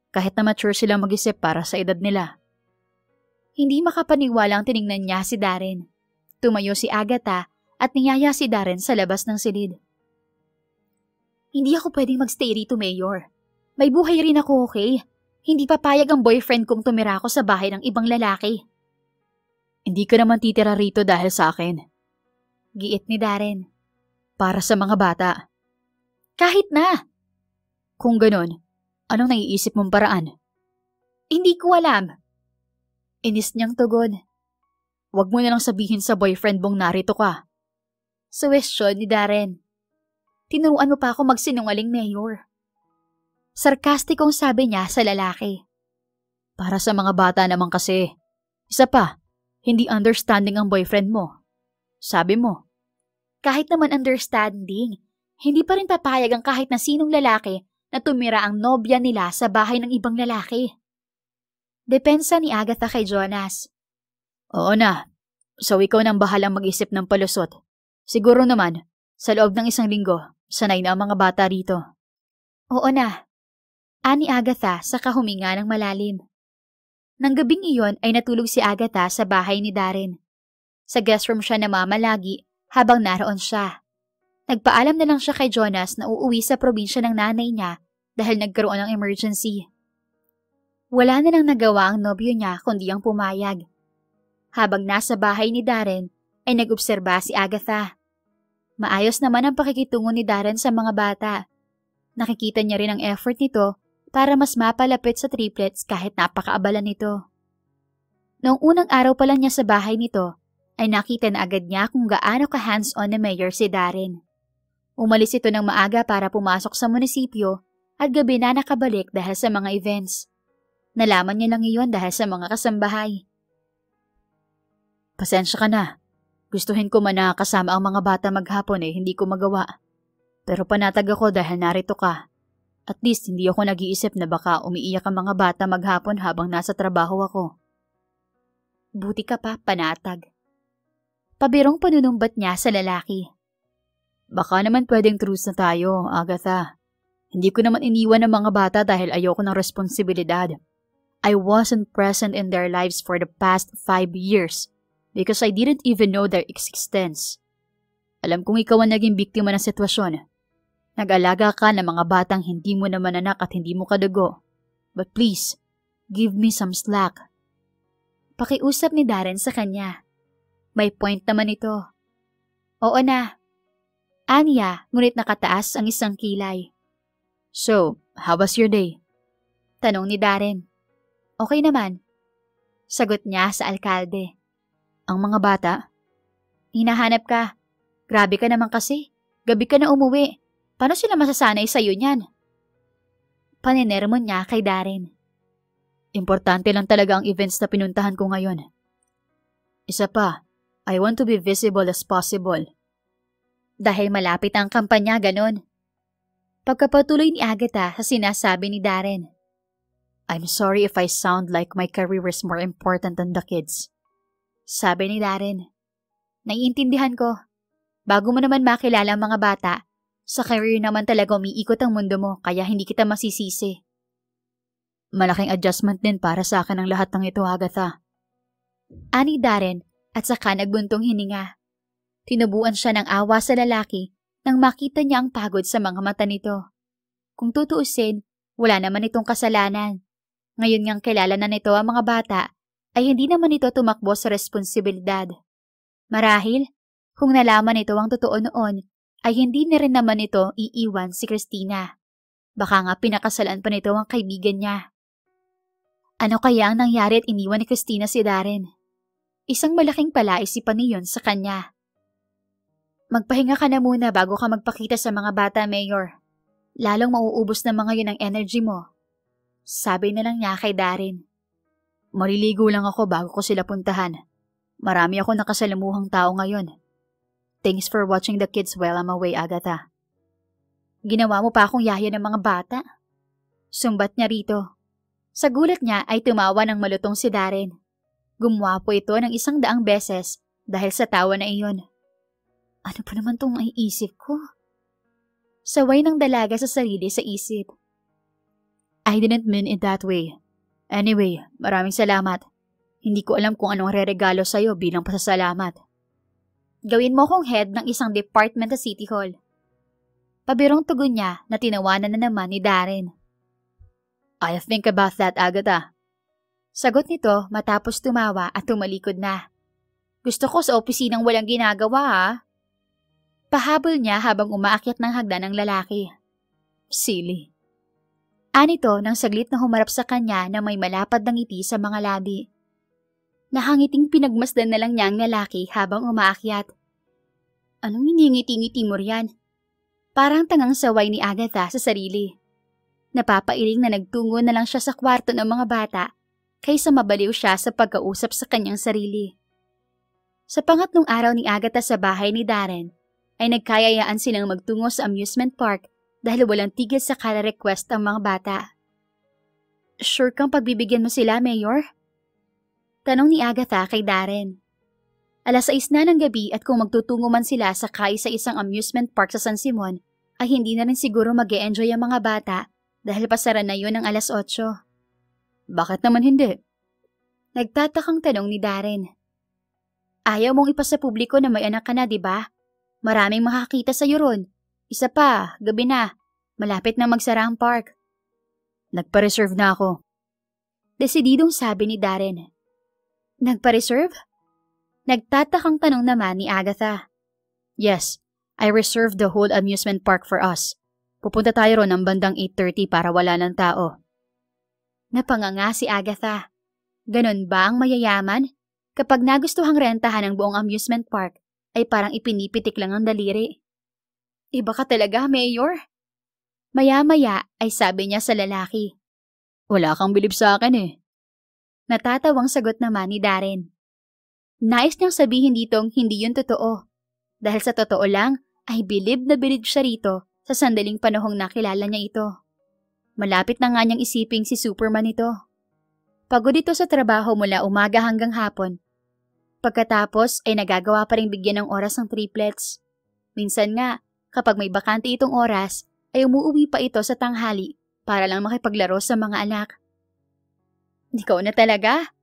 Kahit na mature silang mag-isip para sa edad nila. Hindi makapaniwalang tiningnan niya si Darren. Tumayo si Agatha at niyaya si Darren sa labas ng silid. Hindi ako pwedeng magstay rito, Mayor. May buhay rin ako, okay? Hindi papayag ang boyfriend kong tumira ako sa bahay ng ibang lalaki. Hindi ka naman titira rito dahil sa akin. Giit ni Darren. Para sa mga bata. Kahit na. Kung ganon, anong naiisip mong paraan? Hindi ko alam. Inis niyang tugon. Huwag mo na lang sabihin sa boyfriend mong narito ka. Suwestyon ni Darren. Tinuruan mo pa ako magsinungaling, Mayor. Sarkastikong sabi niya sa lalaki. Para sa mga bata naman kasi. Isa pa, hindi understanding ang boyfriend mo. Sabi mo. Kahit naman understanding, hindi pa rin papayag ang kahit na sinong lalaki na tumira ang nobya nila sa bahay ng ibang lalaki. Depensa ni Agatha kay Jonas. Oo na. So ikaw nang bahalang mag-isip ng palusot. Siguro naman, Sa loob ng 1 linggo, sanay na ang mga bata rito. Oo na. Ani Agatha sa kahuminga ng malalim. Nang gabing iyon ay natulog si Agatha sa bahay ni Darren. Sa guest room siya namamalagi habang naroon siya. Nagpaalam na lang siya kay Jonas na uuwi sa probinsya ng nanay niya dahil nagkaroon ng emergency. Wala na lang nagawa ang nobyo niya kundi ang pumayag. Habang nasa bahay ni Darren ay nag-obserba si Agatha. Maayos naman ang pakikitungo ni Darren sa mga bata. Nakikita niya rin ang effort nito para mas mapalapit sa triplets kahit napakaabala nito. Noong unang araw pa lang niya sa bahay nito, ay nakita na agad niya kung gaano ka-hands-on na mayor si Darren. Umalis ito ng maaga para pumasok sa munisipyo at gabi na nakabalik dahil sa mga events. Nalaman niya lang iyon dahil sa mga kasambahay. Pasensya ka na. Gustuhin ko man na kasama ang mga bata maghapon hindi ko magawa. Pero panatag ako dahil narito ka. At least hindi ako nag-iisip na baka umiiyak ang mga bata maghapon habang nasa trabaho ako. Buti ka pa, panatag. Pabirong panunumbat niya sa lalaki. Baka naman pwedeng truce na tayo, Agatha. Hindi ko naman iniwan ang mga bata dahil ayoko ng responsibilidad. I wasn't present in their lives for the past 5 years because I didn't even know their existence. Alam kong ikaw ang naging biktima ng sitwasyon. Nag-alaga ka ng mga batang hindi mo naman anak at hindi mo kadugo. But please, give me some slack. Pakiusap ni Darren sa kanya. May point naman ito. Oo na. Anya, ngunit nakataas ang isang kilay. So, how was your day? Tanong ni Darren. Okay naman. Sagot niya sa alkalde. Ang mga bata? Hinahanap ka. Grabe ka naman kasi. Gabi ka na umuwi. Paano sila masasanay sa'yo niyan? Paninermon niya kay Darren. Importante lang talaga ang events na pinuntahan ko ngayon. Isa pa, I want to be visible as possible. Dahil malapit ang kampanya, ganon. Pagkapatuloy ni Agatha sa sinasabi ni Darren. I'm sorry if I sound like my career is more important than the kids. Sabi ni Darren. Naiintindihan ko. Bago mo naman makilala ang mga bata, sa career naman talaga umiikot ang mundo mo kaya hindi kita masisisi. Malaking adjustment din para sa akin ang lahat ng ito, Agatha. Ani Darren at saka nagbuntong hininga. Tinubuan siya ng awa sa lalaki nang makita niya ang pagod sa mga mata nito. Kung tutuusin, wala naman itong kasalanan. Ngayon ngang kilala na nito ang mga bata, ay hindi naman ito tumakbo sa responsibilidad. Marahil, kung nalaman ito ang totoo noon, ay hindi na rin naman ito iiwan si Christina. Baka nga pinakasalan pa nito ang kaibigan niya. Ano kaya ang nangyari at iniwan ni Christina si Darren? Isang malaking palaisipan niyon sa kanya. Magpahinga ka na muna bago ka magpakita sa mga bata, Mayor. Lalong mauubos na mga yun ang energy mo. Sabi na lang niya kay Darren. Maliligo lang ako bago ko sila puntahan. Marami ako nakasalamuhang tao ngayon. Thanks for watching the kids while I'm away, Agatha. Ginawa mo pa akong yaya ng mga bata. Sumbat niya rito. Sa gulat niya ay tumawa ng malutong si Darren. Gumwapo ito ng 100 beses dahil sa tawa na iyon. Ano pa naman itong naiisip ko? Saway ng dalaga sa sarili sa isip. I didn't mean it that way. Anyway, maraming salamat. Hindi ko alam kung anong reregalo sa'yo bilang pasasalamat. Gawin mo kong head ng isang department sa City Hall. Pabirong tugon niya na tinawanan na naman ni Darren. I'll think about that, Agatha. Sagot nito matapos tumawa at tumalikod na. Gusto ko sa opisinang walang ginagawa, ha? Pahabol niya habang umaakyat ng hagdan ng lalaki. Silly. Anito nang saglit na humarap sa kanya na may malapad na ngiti sa mga labi. Nakangiting pinagmasdan na lang niya ang lalaki habang umaakyat. Anong hiningiti-ngiti mo riyan? Parang tangang saway ni Agatha sa sarili. Napapailing na nagtungo na lang siya sa kwarto ng mga bata kaysa mabaliw siya sa pagkausap sa kanyang sarili. Sa pangatlong araw ni Agatha sa bahay ni Darren, ay nagkayayaan silang magtungo sa amusement park dahil walang tigil sa kada request ang mga bata. Sure kang pagbibigyan mo sila, Mayor? Tanong ni Agatha kay Darren. 6 na ng gabi at kung magtutungo man sila sa kaisa-isang amusement park sa San Simon, ay hindi na rin siguro mag-e-enjoy ang mga bata dahil pasara na yun ng 8:00. Bakit naman hindi? Nagtatakang tanong ni Darren. Ayaw mong ipasa publiko na may anak ka na, di ba? Maraming makakita sa'yo ron. Isa pa, gabi na. Malapit na magsara ang park. Nagpa-reserve na ako. Desididong sabi ni Darren. Nagpa-reserve? Nagtatakang tanong naman ni Agatha. Yes, I reserved the whole amusement park for us. Pupunta tayo ron ng bandang 8:30 para wala ng tao. Napanganga si Agatha. Ganon ba ang mayayaman? Kapag nagustuhang rentahan ang buong amusement park, ay parang ipinipitik lang ang daliri. Iba ka talaga, Mayor. Maya-maya ay sabi niya sa lalaki. Wala kang bilib sa akin eh. Natatawang sagot naman ni Darren. Nais niyang sabihin ditong hindi yun totoo. Dahil sa totoo lang, ay bilib na bilib siya rito sa sandaling panahong nakilala niya ito. Malapit na nga niyang isiping si Superman ito. Pagod ito sa trabaho mula umaga hanggang hapon. Pagkatapos ay nagagawa pa rin bigyan ng oras ng triplets. Minsan nga, kapag may bakante itong oras, ay umuuwi pa ito sa tanghali para lang makipaglaro sa mga anak. Ikaw na talaga?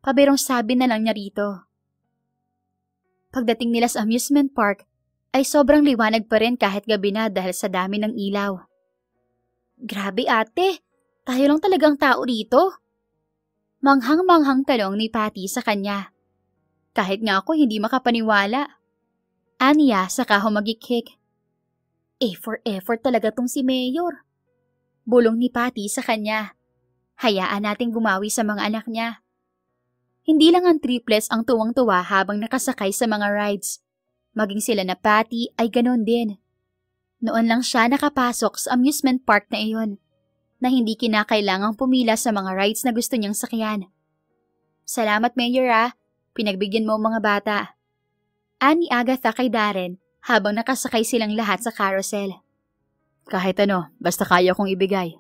Pabirong sabi na lang niya rito. Pagdating nila sa amusement park, ay sobrang liwanag pa rin kahit gabi na dahil sa dami ng ilaw. Grabe ate, tayo lang talagang tao rito. Manghang-manghang tanong ni Patty sa kanya. Kahit nga ako hindi makapaniwala. Aniya saka humagikik. For effort talaga tong si Mayor. Bulong ni Patty sa kanya. Hayaan nating gumawi sa mga anak niya. Hindi lang ang triplets ang tuwang-tuwa habang nakasakay sa mga rides. Maging sila na Patty ay ganon din. Noon lang siya nakapasok sa amusement park na iyon, na hindi kinakailangang pumila sa mga rides na gusto niyang sakyan. Salamat, Mayor ah. Pinagbigyan mo ang mga bata. Ani Agatha kay Darren habang nakasakay silang lahat sa carousel. Kahit ano, basta kaya kong ibigay.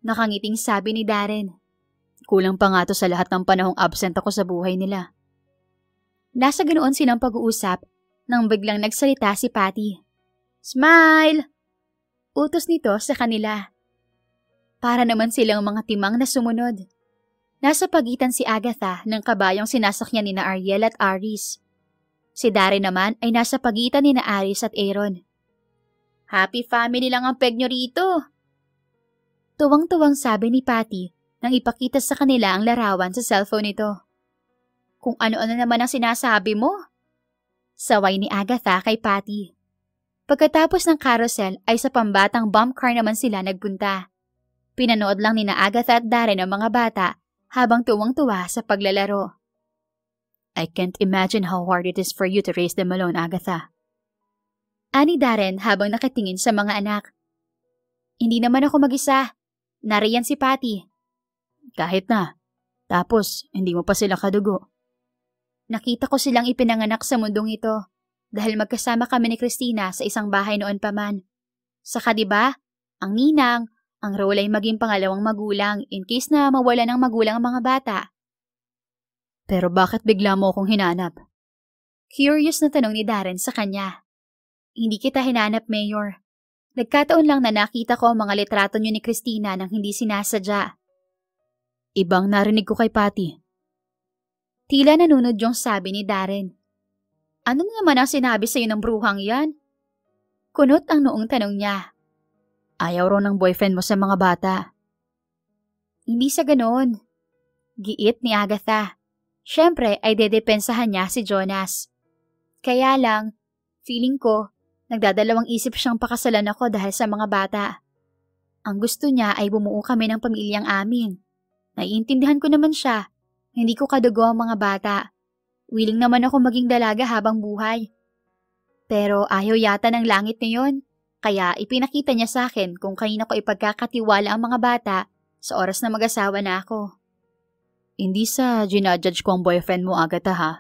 Nakangiting sabi ni Darren. Kulang pa nga to sa lahat ng panahong absent ako sa buhay nila. Nasa ganoon silang pag-uusap nang biglang nagsalita si Patty. Smile! Utos nito sa kanila. Para naman silang mga timang na sumunod. Nasa pagitan si Agatha ng kabayong sinasakyan ni na Ariel at Aris. Si Darren naman ay nasa pagitan ni na Aris at Aaron. Happy family lang ang peg nyo rito. Tuwang-tuwang sabi ni Patty nang ipakita sa kanila ang larawan sa cellphone nito. Kung ano-ano naman ang sinasabi mo? Saway ni Agatha kay Patty. Pagkatapos ng carousel ay sa pambatang bump car naman sila nagpunta. Pinanood lang ni na Agatha at Darren ang mga bata habang tuwang-tuwa sa paglalaro. I can't imagine how hard it is for you to raise them alone, Agatha. Ani Darren habang nakatingin sa mga anak. Hindi naman ako mag-isa. Nariyan si Patty. Kahit na. Tapos, hindi mo pa sila kadugo. Nakita ko silang ipinanganak sa mundong ito dahil magkasama kami ni Christina sa isang bahay noon pa man. Saka diba, ang ninang, ang role ay maging pangalawang magulang in case na mawala ng magulang ang mga bata. Pero bakit bigla mo akong hinanap? Curious na tanong ni Darren sa kanya. Hindi kita hinanap, Mayor. Nagkataon lang na nakita ko ang mga litrato niyo ni Christina nang hindi sinasadya. Ibang narinig ko kay Patty. Tila nanunod yung sabi ni Darren. Ano naman ang sinabi sa'yo ng bruhang yan? Kunot ang noong tanong niya. Ayaw raw ng boyfriend mo sa mga bata. Hindi sa ganoon. Giit ni Agatha. Siyempre ay dedepensahan niya si Jonas. Kaya lang, feeling ko, nagdadalawang isip siyang pakasalan ako dahil sa mga bata. Ang gusto niya ay bumuo kami ng pamilyang amin. Naiintindihan ko naman siya. Hindi ko kadugo ang mga bata. Willing naman ako maging dalaga habang buhay. Pero ayaw yata ng langit ngayon. Kaya ipinakita niya sa akin kung kanina ko ipagkakatiwala ang mga bata sa oras na mag-asawa na ako. Hindi sa ginajudge ko ang boyfriend mo, Agatha ha.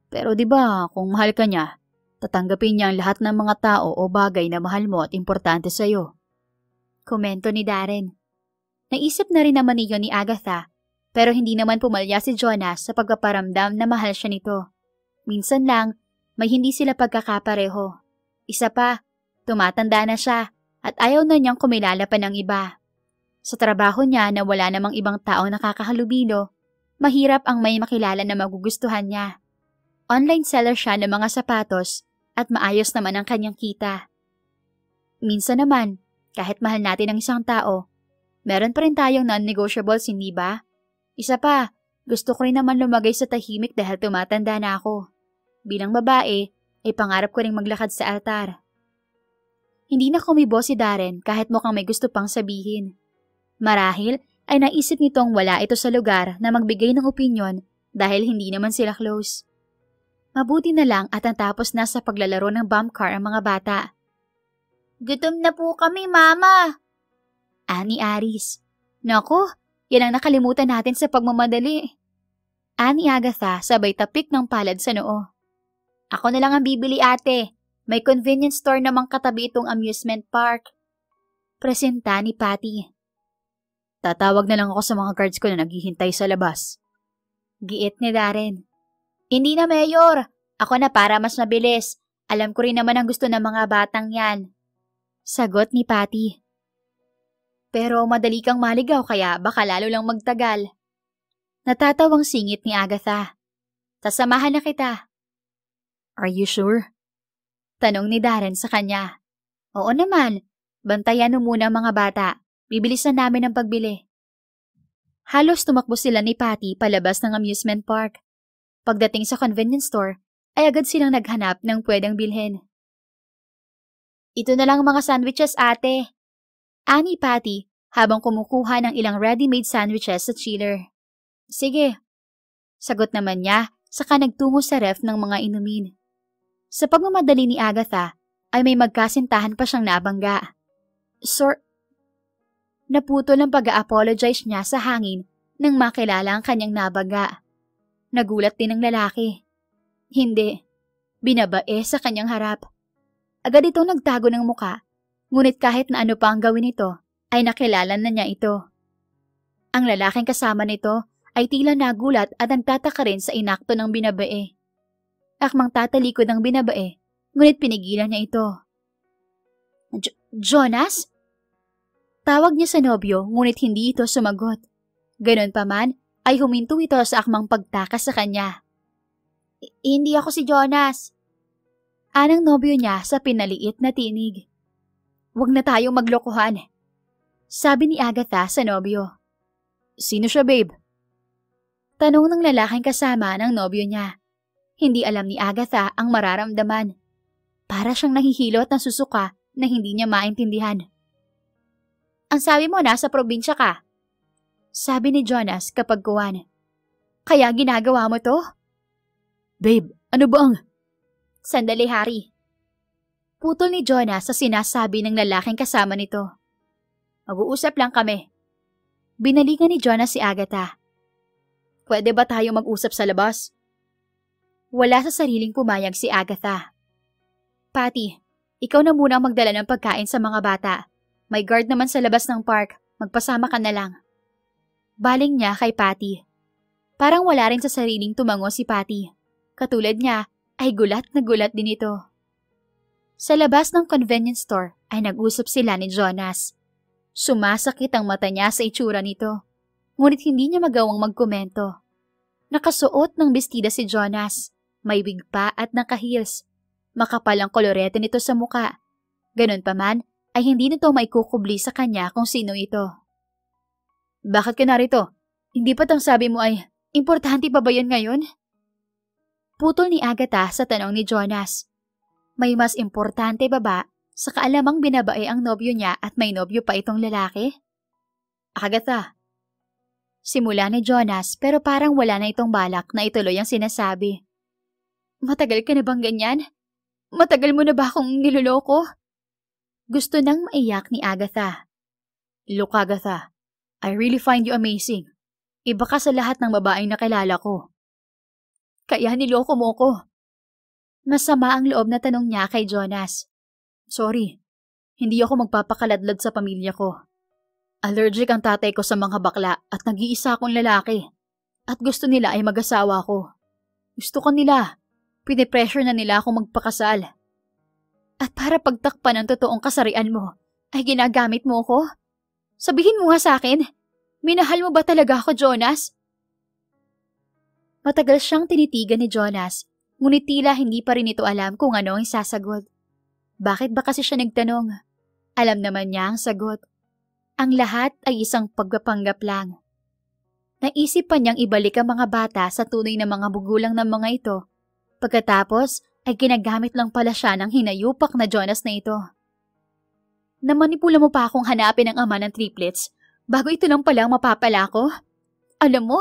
Pero diba, kung mahal ka niya, tatanggapin niya ang lahat ng mga tao o bagay na mahal mo at importante sa'yo. Komento ni Darren. Naisip na rin naman niyo ni Agatha, pero hindi naman pumalya si Jonas sa pagpaparamdam na mahal siya nito. Minsan lang, may hindi sila pagkakapareho. Isa pa, tumatanda na siya at ayaw na niyang kumilala pa ng iba. Sa trabaho niya na wala namang ibang taong nakakahalubilo, mahirap ang may makilala na magugustuhan niya. Online seller siya ng mga sapatos at maayos naman ang kanyang kita. Minsan naman, kahit mahal natin ang isang tao, meron pa rin tayong non-negotiables, hindi ba? Isa pa, gusto ko rin naman lumagay sa tahimik dahil tumatanda na ako. Bilang babae, ay pangarap ko ring maglakad sa altar. Hindi na kumibo si Darren kahit mukhang may gusto pang sabihin. Marahil ay naisip nitong wala ito sa lugar na magbigay ng opinyon dahil hindi naman sila close. Mabuti na lang at natapos na sa paglalaro ng bump car ang mga bata. "Gutom na po kami, Mama!" Ani Aris. "Naku, yan ang nakalimutan natin sa pagmamadali." Ani Agatha sabay tapik ng palad sa noo. "Ako na lang ang bibili, ate. May convenience store namang katabi itong amusement park." Presenta ni Patty. Tatawag na lang ako sa mga guards ko na naghihintay sa labas. Giit ni Darren. "Hindi na, Mayor. Ako na para mas mabilis. Alam ko rin naman ang gusto ng mga batang yan." Sagot ni Patty. "Pero madali kang maligaw kaya baka lalo lang magtagal." Natatawang singit ni Agatha. "Sasamahan na kita." Are you sure? Tanong ni Darren sa kanya. "Oo naman. Bantayan mo muna ang mga bata. Bibilisan namin ang pagbili." Halos tumakbo sila ni Patty palabas ng amusement park. Pagdating sa convenience store, ay agad silang naghanap ng pwedeng bilhin. "Ito na lang mga sandwiches, ate." Ani Patty habang kumukuha ng ilang ready-made sandwiches sa chiller. "Sige." Sagot naman niya saka nagtungo sa ref ng mga inumin. Sa pagmamadali ni Agatha ay may magkasintahan pa siyang nabangga. Naputol ang pag-a-apologize niya sa hangin nang makilala ang kanyang nabangga. Nagulat din ang lalaki. Hindi, binabae sa kanyang harap. Agad itong nagtago ng muka, ngunit kahit na ano pa ang gawin nito, ay nakilala na niya ito. Ang lalaking kasama nito ay tila nagulat at nagtataka rin sa inakto ng binabae. Akmang tatalikod ng binabae, ngunit pinigilan niya ito. Jonas? Tawag niya sa nobyo, ngunit hindi ito sumagot. Ganon pa man, ay huminto ito sa akmang pagtakas sa kanya. Hindi ako si Jonas. Anang nobyo niya sa pinaliit na tinig. Huwag na tayong maglokohan. Sabi ni Agatha sa nobyo. Sino siya, babe? Tanong ng lalaking kasama ng nobyo niya. Hindi alam ni Agatha ang mararamdaman. Para siyang nahihilo at nasusuka na hindi niya maintindihan. Ang sabi mo nasa probinsya ka? Sabi ni Jonas kapag kuwan. Kaya ginagawa mo to? Babe, ano ba ang... Sandali, Harry. Putol ni Jonas sa sinasabi ng lalaking kasama nito. Mag-uusap lang kami. Binalikan ni Jonas si Agatha. Pwede ba tayo mag-usap sa labas? Wala sa sariling pumayag si Agatha. Patty, ikaw na muna ang magdala ng pagkain sa mga bata. May guard naman sa labas ng park. Magpasama ka na lang. Baling niya kay Patty. Parang wala rin sa sariling tumango si Patty. Katulad niya, ay gulat na gulat din ito. Sa labas ng convenience store ay nag-usap sila ni Jonas. Sumasakit ang mata niya sa itsura nito. Ngunit hindi niya magawang magkomento. Nakasuot ng bestida si Jonas. May wig pa at naka-heels. Makapal ang kolorete nito sa muka. Ganon pa man, ay hindi nito maikukubli sa kanya kung sino ito. Bakit ka narito? Hindi pa tang sabi mo ay, importante pa ba yan ngayon? Putol ni Agatha sa tanong ni Jonas. May mas importante ba ba sa kaalamang binabae ang nobyo niya at may nobyo pa itong lalaki? Agatha. Simula ni Jonas pero parang wala na itong balak na ituloy ang sinasabi. Matagal ka na bang ganyan? Matagal mo na ba akong niloloko? Gusto nang maiyak ni Agatha. Look, Agatha, I really find you amazing. Iba ka sa lahat ng babaeng nakilala ko. Kaya niloko mo ko. Masama ang loob na tanong niya kay Jonas. Sorry, hindi ako magpapakaladlad sa pamilya ko. Allergic ang tatay ko sa mga bakla at nag-iisa akong lalaki. At gusto nila ay mag-asawa ko. Gusto ka nila. Pinipressure na nila akong magpakasal. At para pagtakpan ang totoong kasarian mo, ay ginagamit mo ko? Sabihin mo nga sa akin, minahal mo ba talaga ako, Jonas? Matagal siyang tinitigan ni Jonas, ngunit tila hindi pa rin ito alam kung ano ang sasagot. Bakit ba kasi siya nagtanong? Alam naman niya ang sagot. Ang lahat ay isang pagpapanggap lang. Naisip pa niyang ibalik ang mga bata sa tunay na mga bugulang ng mga ito. Pagkatapos ay ginagamit lang pala siya ng hinayupak na Jonas na ito. Namanipula mo pa akong hanapin ang ama ng triplets bago ito lang palang mapapala ko? Alam mo,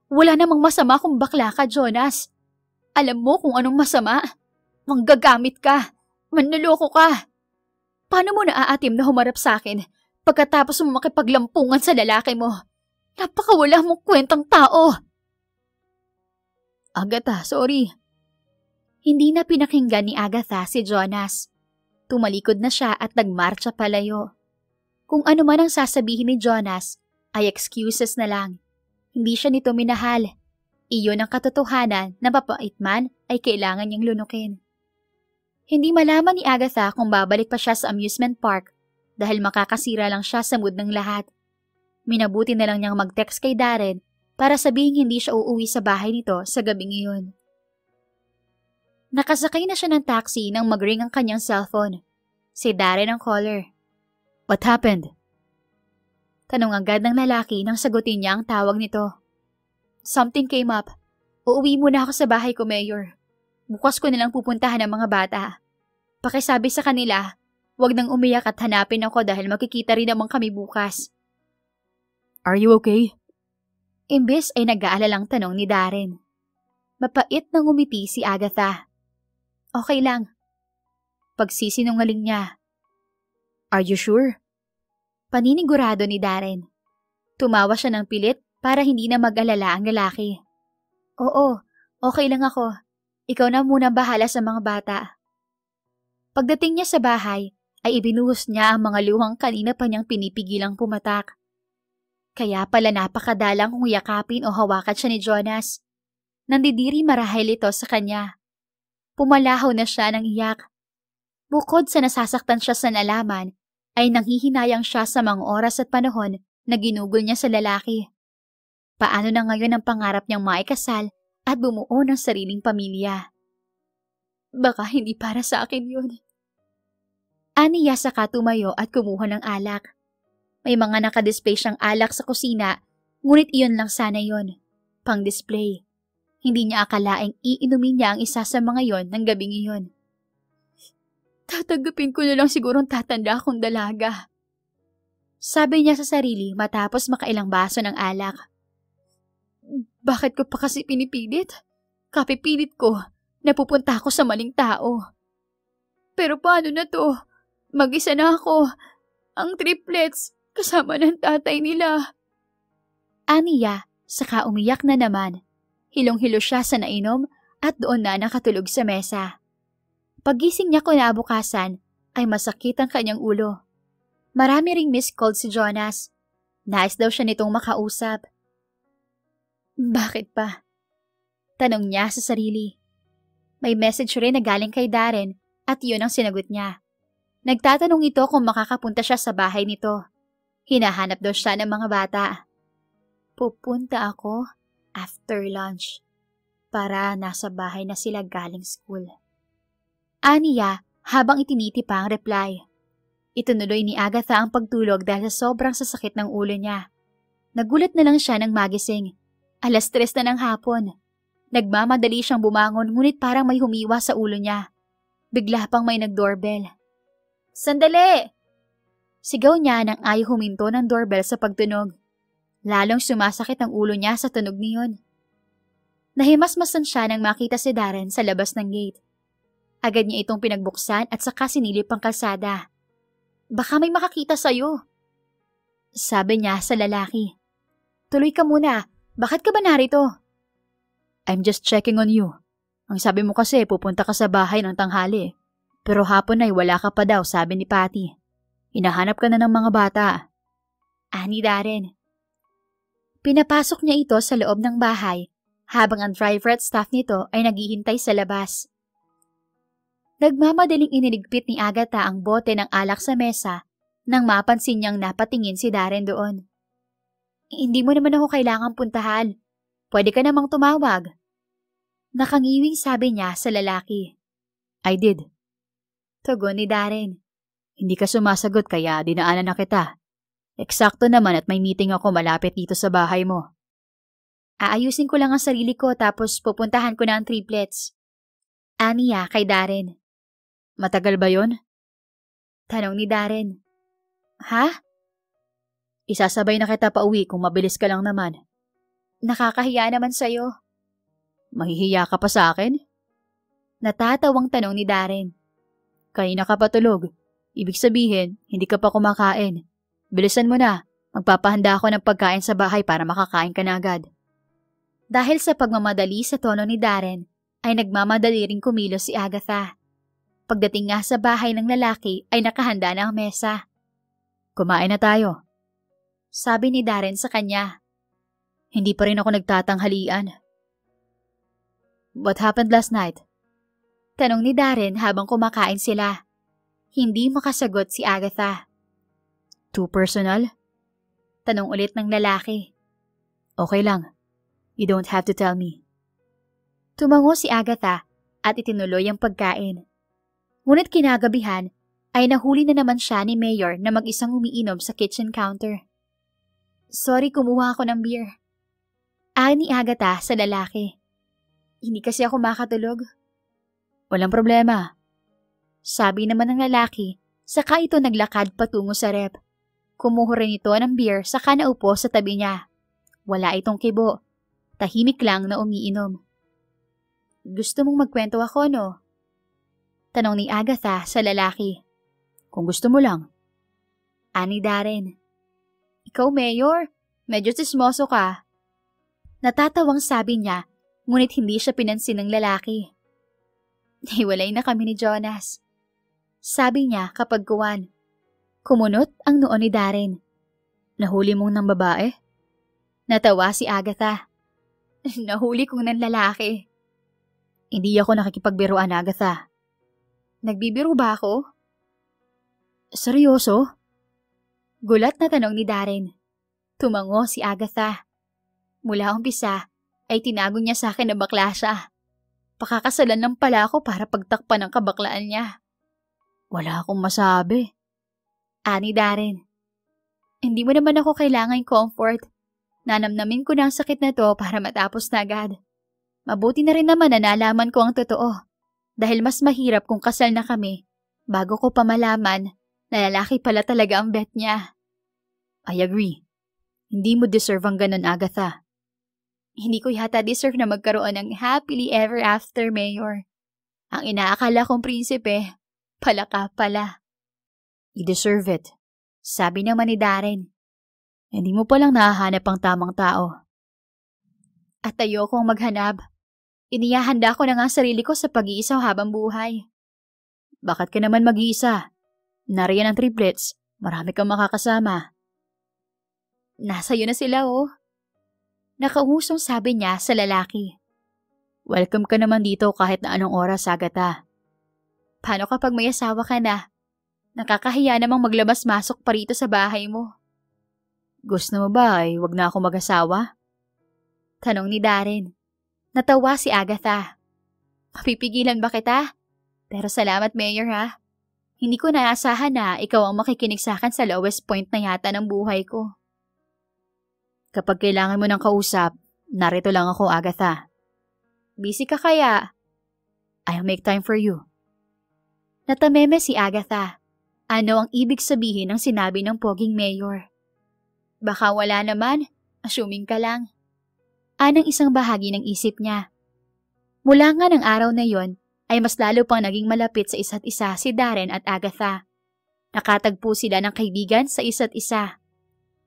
wala namang masama kung bakla ka, Jonas. Alam mo kung anong masama? Manggagamit ka. Manloloko ka. Paano mo naaatim na humarap sa akin pagkatapos mo makipaglampungan sa lalaki mo? Napakawala mong kwentang tao. Agatha, sorry. Hindi na pinakinggan ni Agatha si Jonas. Tumalikod na siya at nagmarcha palayo. Kung ano man ang sasabihin ni Jonas, ay excuses na lang. Hindi siya nito minahal. Iyon ang katotohanan na mapait man ay kailangan niyang lunukin. Hindi malaman ni Agatha kung babalik pa siya sa amusement park dahil makakasira lang siya sa mood ng lahat. Minabuti na lang niyang mag-text kay Darren para sabihin hindi siya uuwi sa bahay nito sa gabing iyon. Nakasakay na siya ng taxi nang mag-ring ang kanyang cellphone. Si Darren ang caller. What happened? Tanong agad ng lalaki nang sagutin niya ang tawag nito. Something came up. Uuwi muna ako sa bahay ko, Mayor. Bukas ko nilang pupuntahan ang mga bata. Pakisabi sa kanila, huwag nang umiyak at hanapin ako dahil makikita rin naman kami bukas. Are you okay? Imbes ay nag-aalalang tanong ni Darren. Mapait nang umiti si Agatha. Okay lang. Pagsisinungaling niya. Are you sure? Paninigurado ni Darren. Tumawa siya ng pilit para hindi na mag-alala ang lalaki. Oo, okay lang ako. Ikaw na muna bahala sa mga bata. Pagdating niya sa bahay, ay ibinuhos niya ang mga luhang kanina pa niyang pinipigilang pumatak. Kaya pala napakadalang kung yakapin o hawakan siya ni Jonas. Nandidiri marahil ito sa kanya. Pumalahaw na siya ng iyak. Bukod sa nasasaktan siya sa nalaman, ay nanghihinayang siya sa mga oras at panahon na ginugol niya sa lalaki. Paano na ngayon ang pangarap niyang maikasal at bumuo ng sariling pamilya? Baka hindi para sa akin yun. Aniya saka tumayo at kumuha ng alak. May mga nakadisplay siyang alak sa kusina, ngunit iyon lang sana yun. Pang-display. Hindi niya akalaing iinumin niya ang isa sa mga yon ng gabing iyon. Tatagapin ko na lang sigurong tatanda akong dalaga. Sabi niya sa sarili matapos makailang baso ng alak. Bakit ko pa kasi pinipilit? Kapipilit ko na pupunta ako sa maling tao. Pero paano na to? Mag-isa na ako. Ang triplets, kasama ng tatay nila. Aniya, saka umiyak na naman. Hilong-hilo siya sa nainom at doon na nakatulog sa mesa. Paggising niya kinabukasan ay masakit ang kanyang ulo. Marami ring missed call si Jonas. Nais daw siya nitong makausap. Bakit pa? Tanong niya sa sarili. May message rin na galing kay Darren at yun ang sinagot niya. Nagtatanong ito kung makakapunta siya sa bahay nito. Hinahanap daw siya ng mga bata. Pupunta ako after lunch para nasa bahay na sila galing school. Aniya habang itiniti pa ang reply. Itinuloy ni Agatha ang pagtulog dahil sa sobrang sasakit ng ulo niya. Nagulat na lang siya nang magising. 3:00 na ng hapon. Nagmamadali siyang bumangon ngunit parang may humiwa sa ulo niya. Bigla pang may nag-doorbell. Sandali! Sigaw niya nang ayaw huminto ng doorbell sa pagtunog. Lalong sumasakit ang ulo niya sa tunog niyon. Nahimasmasan siya nang makita si Darren sa labas ng gate. Agad niya itong pinagbuksan at saka sinilip ang kalsada. Baka may makakita sa'yo. Sabi niya sa lalaki. Tuloy ka muna. Bakit ka ba narito? I'm just checking on you. Ang sabi mo kasi pupunta ka sa bahay ng tanghali. Pero hapon ay wala ka pa daw, sabi ni Patty. Hinahanap ka na ng mga bata. Ani Darren. Pinapasok niya ito sa loob ng bahay habang ang driver at staff nito ay naghihintay sa labas. Nagmamadaling iniligpit ni Agatha ang bote ng alak sa mesa nang mapansin niyang napatingin si Darren doon. Hindi mo naman ako kailangang puntahan. Pwede ka namang tumawag. Nakangiwing sabi niya sa lalaki. I did. Tugon ni Darren. Hindi ka sumasagot kaya dinaanan na kita. Eksakto naman at may meeting ako malapit dito sa bahay mo. Aayusin ko lang ang sarili ko tapos pupuntahan ko na ang triplets. Aniya kay Darren. Matagal ba yon? Tanong ni Darren. Ha? Isasabay na kita pa uwi kung mabilis ka lang naman. Nakakahiya naman sa'yo. Mahihiya ka pa sa akin? Natatawang tanong ni Darren. Kanina ka pa tulog. Ibig sabihin, hindi ka pa kumakain. Bilisan mo na. Magpapahanda ako ng pagkain sa bahay para makakain ka na agad. Dahil sa pagmamadali sa tono ni Darren, ay nagmamadali ring kumilos si Agatha. Pagdating nga sa bahay ng lalaki ay nakahanda na ang mesa. Kumain na tayo. Sabi ni Darren sa kanya. Hindi pa rin ako nagtatanghalian. What happened last night? Tanong ni Darren habang kumakain sila. Hindi makasagot si Agatha. Too personal? Tanong ulit ng lalaki. Okay lang. You don't have to tell me. Tumango si Agatha at itinuloy ang pagkain. Ngunit kinagabihan ay nahuli na naman siya ni Mayor na mag-isang umiinom sa kitchen counter. Sorry, kumuha ako ng beer. Ni Agatha sa lalaki. Hindi kasi ako makatulog. Walang problema. Sabi naman ng lalaki, saka ito naglakad patungo sa rep. Kumuha rin ito ng beer saka naupo sa tabi niya. Wala itong kibo. Tahimik lang na umiinom. Gusto mong magkwento ako, no? Tanong ni Agatha sa lalaki. Kung gusto mo lang. Ani Darren. Ikaw, Mayor, medyo sismoso ka. Natatawang sabi niya, ngunit hindi siya pinansin ng lalaki. Hiwalay na kami ni Jonas. Sabi niya kapag kuwan. Kumunot ang noo ni Darren. Nahuli mong ng babae? Natawa si Agatha. Nahuli kong ng lalaki. Hindi ako nakikipagbiruan, Agatha. Nagbibiro ba ako? Seryoso? Gulat na tanong ni Darren. Tumango si Agatha. Mula umpisa ay tinago niya sa akin na bakla siya. Pakakasalan lang pala ako para pagtakpan ang kabaklaan niya. Wala akong masabi. Ani Darren. Hindi mo naman ako kailangan comfort. Nanamnamin ko na ang sakit na to para matapos na agad. Mabuti na rin naman na nalaman ko ang totoo. Dahil mas mahirap kung kasal na kami bago ko pa malaman na lalaki pala talaga ang bet niya. I agree. Hindi mo deserve ang ganun, Agatha. Hindi ko yata deserve na magkaroon ng happily ever after, Mayor. Ang inaakala kong prinsipe, pala ka pala. You deserve it. Sabi naman ni Darren. Hindi mo palang nahahanap ang tamang tao. At ayokong maghanap. Inihahanda ko na nga sarili ko sa pag-iisa habang buhay. Bakit ka naman mag-iisa? Nariyan ang triplets. Marami kang makakasama. Nasa iyo na sila, oh. Nakahusong sabi niya sa lalaki. Welcome ka naman dito kahit na anong oras, Agatha. Paano kapag may asawa ka na? Nakakahiya namang maglabas-masok pa rito sa bahay mo. Gusto mo ba ay wag na ako mag-asawa? Tanong ni Darren. Natawa si Agatha. Mapipigilan ba kita? Pero salamat, Mayor, ha? Hindi ko naasahan na ikaw ang makikinig sa akin sa lowest point na yata ng buhay ko. Kapag kailangan mo ng kausap, narito lang ako, Agatha. Busy ka kaya? I'll make time for you. Natameme si Agatha. Ano ang ibig sabihin ng sinabi ng poging mayor? Baka wala naman, assuming ka lang. Anang isang bahagi ng isip niya. Mula nga ng araw na yon, ay mas lalo pang naging malapit sa isa't isa si Darren at Agatha. Nakatagpo sila ng kaibigan sa isa't isa.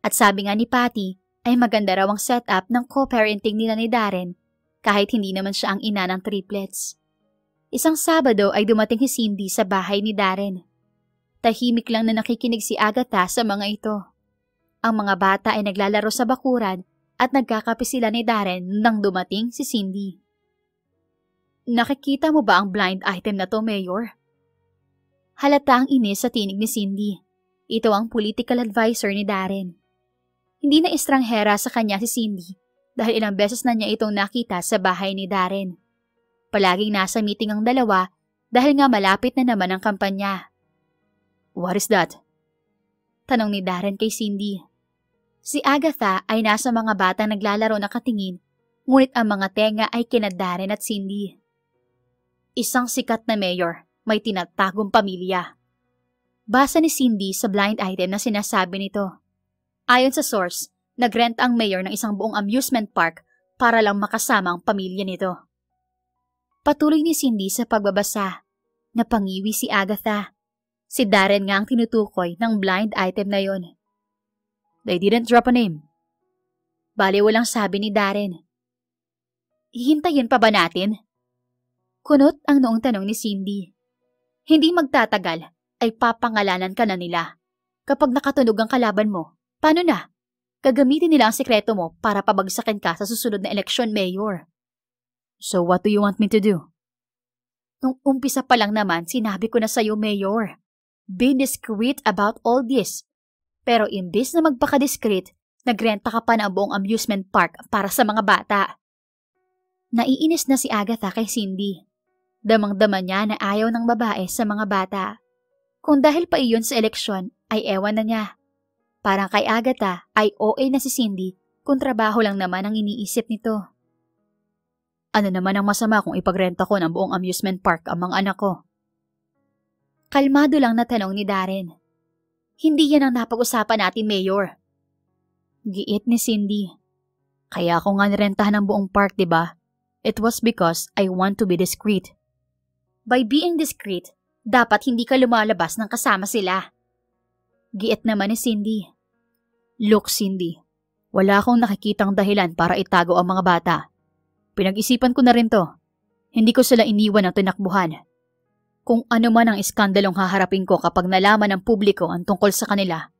At sabi nga ni Patty, ay maganda raw ang setup ng co-parenting nila ni Darren kahit hindi naman siya ang ina ng triplets. Isang Sabado ay dumating si Cindy sa bahay ni Darren. Tahimik lang na nakikinig si Agatha sa mga ito. Ang mga bata ay naglalaro sa bakuran at nagkakape sila ni Darren nang dumating si Cindy. Nakikita mo ba ang blind item na to, Mayor? Halata ang inis sa tinig ni Cindy. Ito ang political advisor ni Darren. Hindi na estranghera sa kanya si Cindy dahil ilang beses na niya itong nakita sa bahay ni Darren. Palaging nasa meeting ang dalawa dahil nga malapit na naman ang kampanya. What is that? Tanong ni Darren kay Cindy. Si Agatha ay nasa mga batang naglalaro na katingin, ngunit ang mga tenga ay kina Darren at Cindy. Isang sikat na mayor, may tinatagong pamilya. Basa ni Cindy sa blind item na sinasabi nito. Ayon sa source, nagrent ang mayor ng isang buong amusement park para lang makasama ang pamilya nito. Patuloy ni Cindy sa pagbabasa. Napangiwi si Agatha. Si Darren nga ang tinutukoy ng blind item na yon. They didn't drop a name. Bale walang sabi ni Darren. Hihintayin pa ba natin? Kunot ang noong tanong ni Cindy. Hindi magtatagal ay papangalanan ka na nila. Kapag nakatunog ang kalaban mo, paano na? Gagamitin nila ang sikreto mo para pabagsakin ka sa susunod na eleksyon, Mayor. So what do you want me to do? Nung umpisa pa lang naman, sinabi ko na sa'yo, Mayor. Be discreet about all this. Pero imbis na magpaka-discreet, nagrenta ka pa ng buong amusement park para sa mga bata. Naiinis na si Agatha kay Cindy. Damang-dama niya na ayaw ng babae sa mga bata. Kung dahil pa iyon sa eleksyon, ay ewan na niya. Parang kay Agatha ay OA na si Cindy kung trabaho lang naman ang iniisip nito. Ano naman ang masama kung ipagrenta ko ng buong amusement park ang mga anak ko? Kalmado lang na tanong ni Darren. Hindi yan ang napag-usapan natin, Mayor. Giit ni Cindy. Kaya ako nga nirentahan ng buong park, diba? It was because I want to be discreet. By being discreet, dapat hindi ka lumalabas ng kasama sila. Giit naman ni Cindy. Look, Cindy, wala akong nakikitang dahilan para itago ang mga bata. Pinag-isipan ko na rin to. Hindi ko sila iniwan ng tinakbuhan. Kung ano man ang iskandalong haharapin ko kapag nalaman ng publiko ang tungkol sa kanila,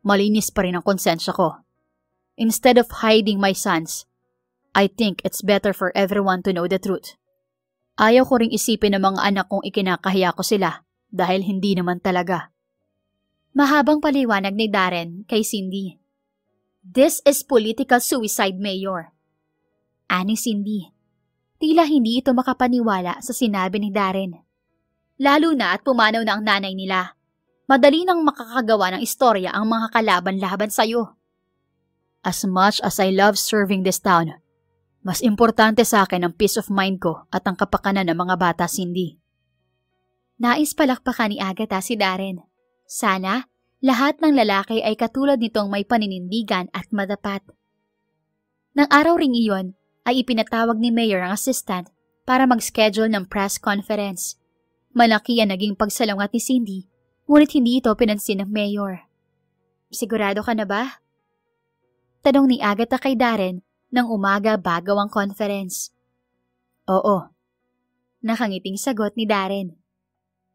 malinis pa rin ang konsensya ko. Instead of hiding my sons, I think it's better for everyone to know the truth. Ayaw ko ring isipin ng mga anak kong ikinakahiya ko sila dahil hindi naman talaga. Mahabang paliwanag ni Darren kay Cindy. This is political suicide, Mayor. Ani Cindy. Tila hindi ito makapaniwala sa sinabi ni Darren. Lalo na at pumanaw na ang nanay nila. Madali nang makakagawa ng istorya ang mga kalaban-laban sa'yo. As much as I love serving this town, mas importante sa akin ang peace of mind ko at ang kapakanan ng mga bata, Cindy. Nais palakpakan ni Agatha si Darren. Sana, lahat ng lalaki ay katulad nitong may paninindigan at madapat. Nang araw ring iyon, ay ipinatawag ni Mayor ang assistant para mag-schedule ng press conference. Malaki ang naging pagsalungat ni Cindy, ngunit hindi ito pinansin ng Mayor. Sigurado ka na ba? Tanong ni Agatha kay Darren nang umaga bago ang conference. Oo. Nakangiting sagot ni Darren.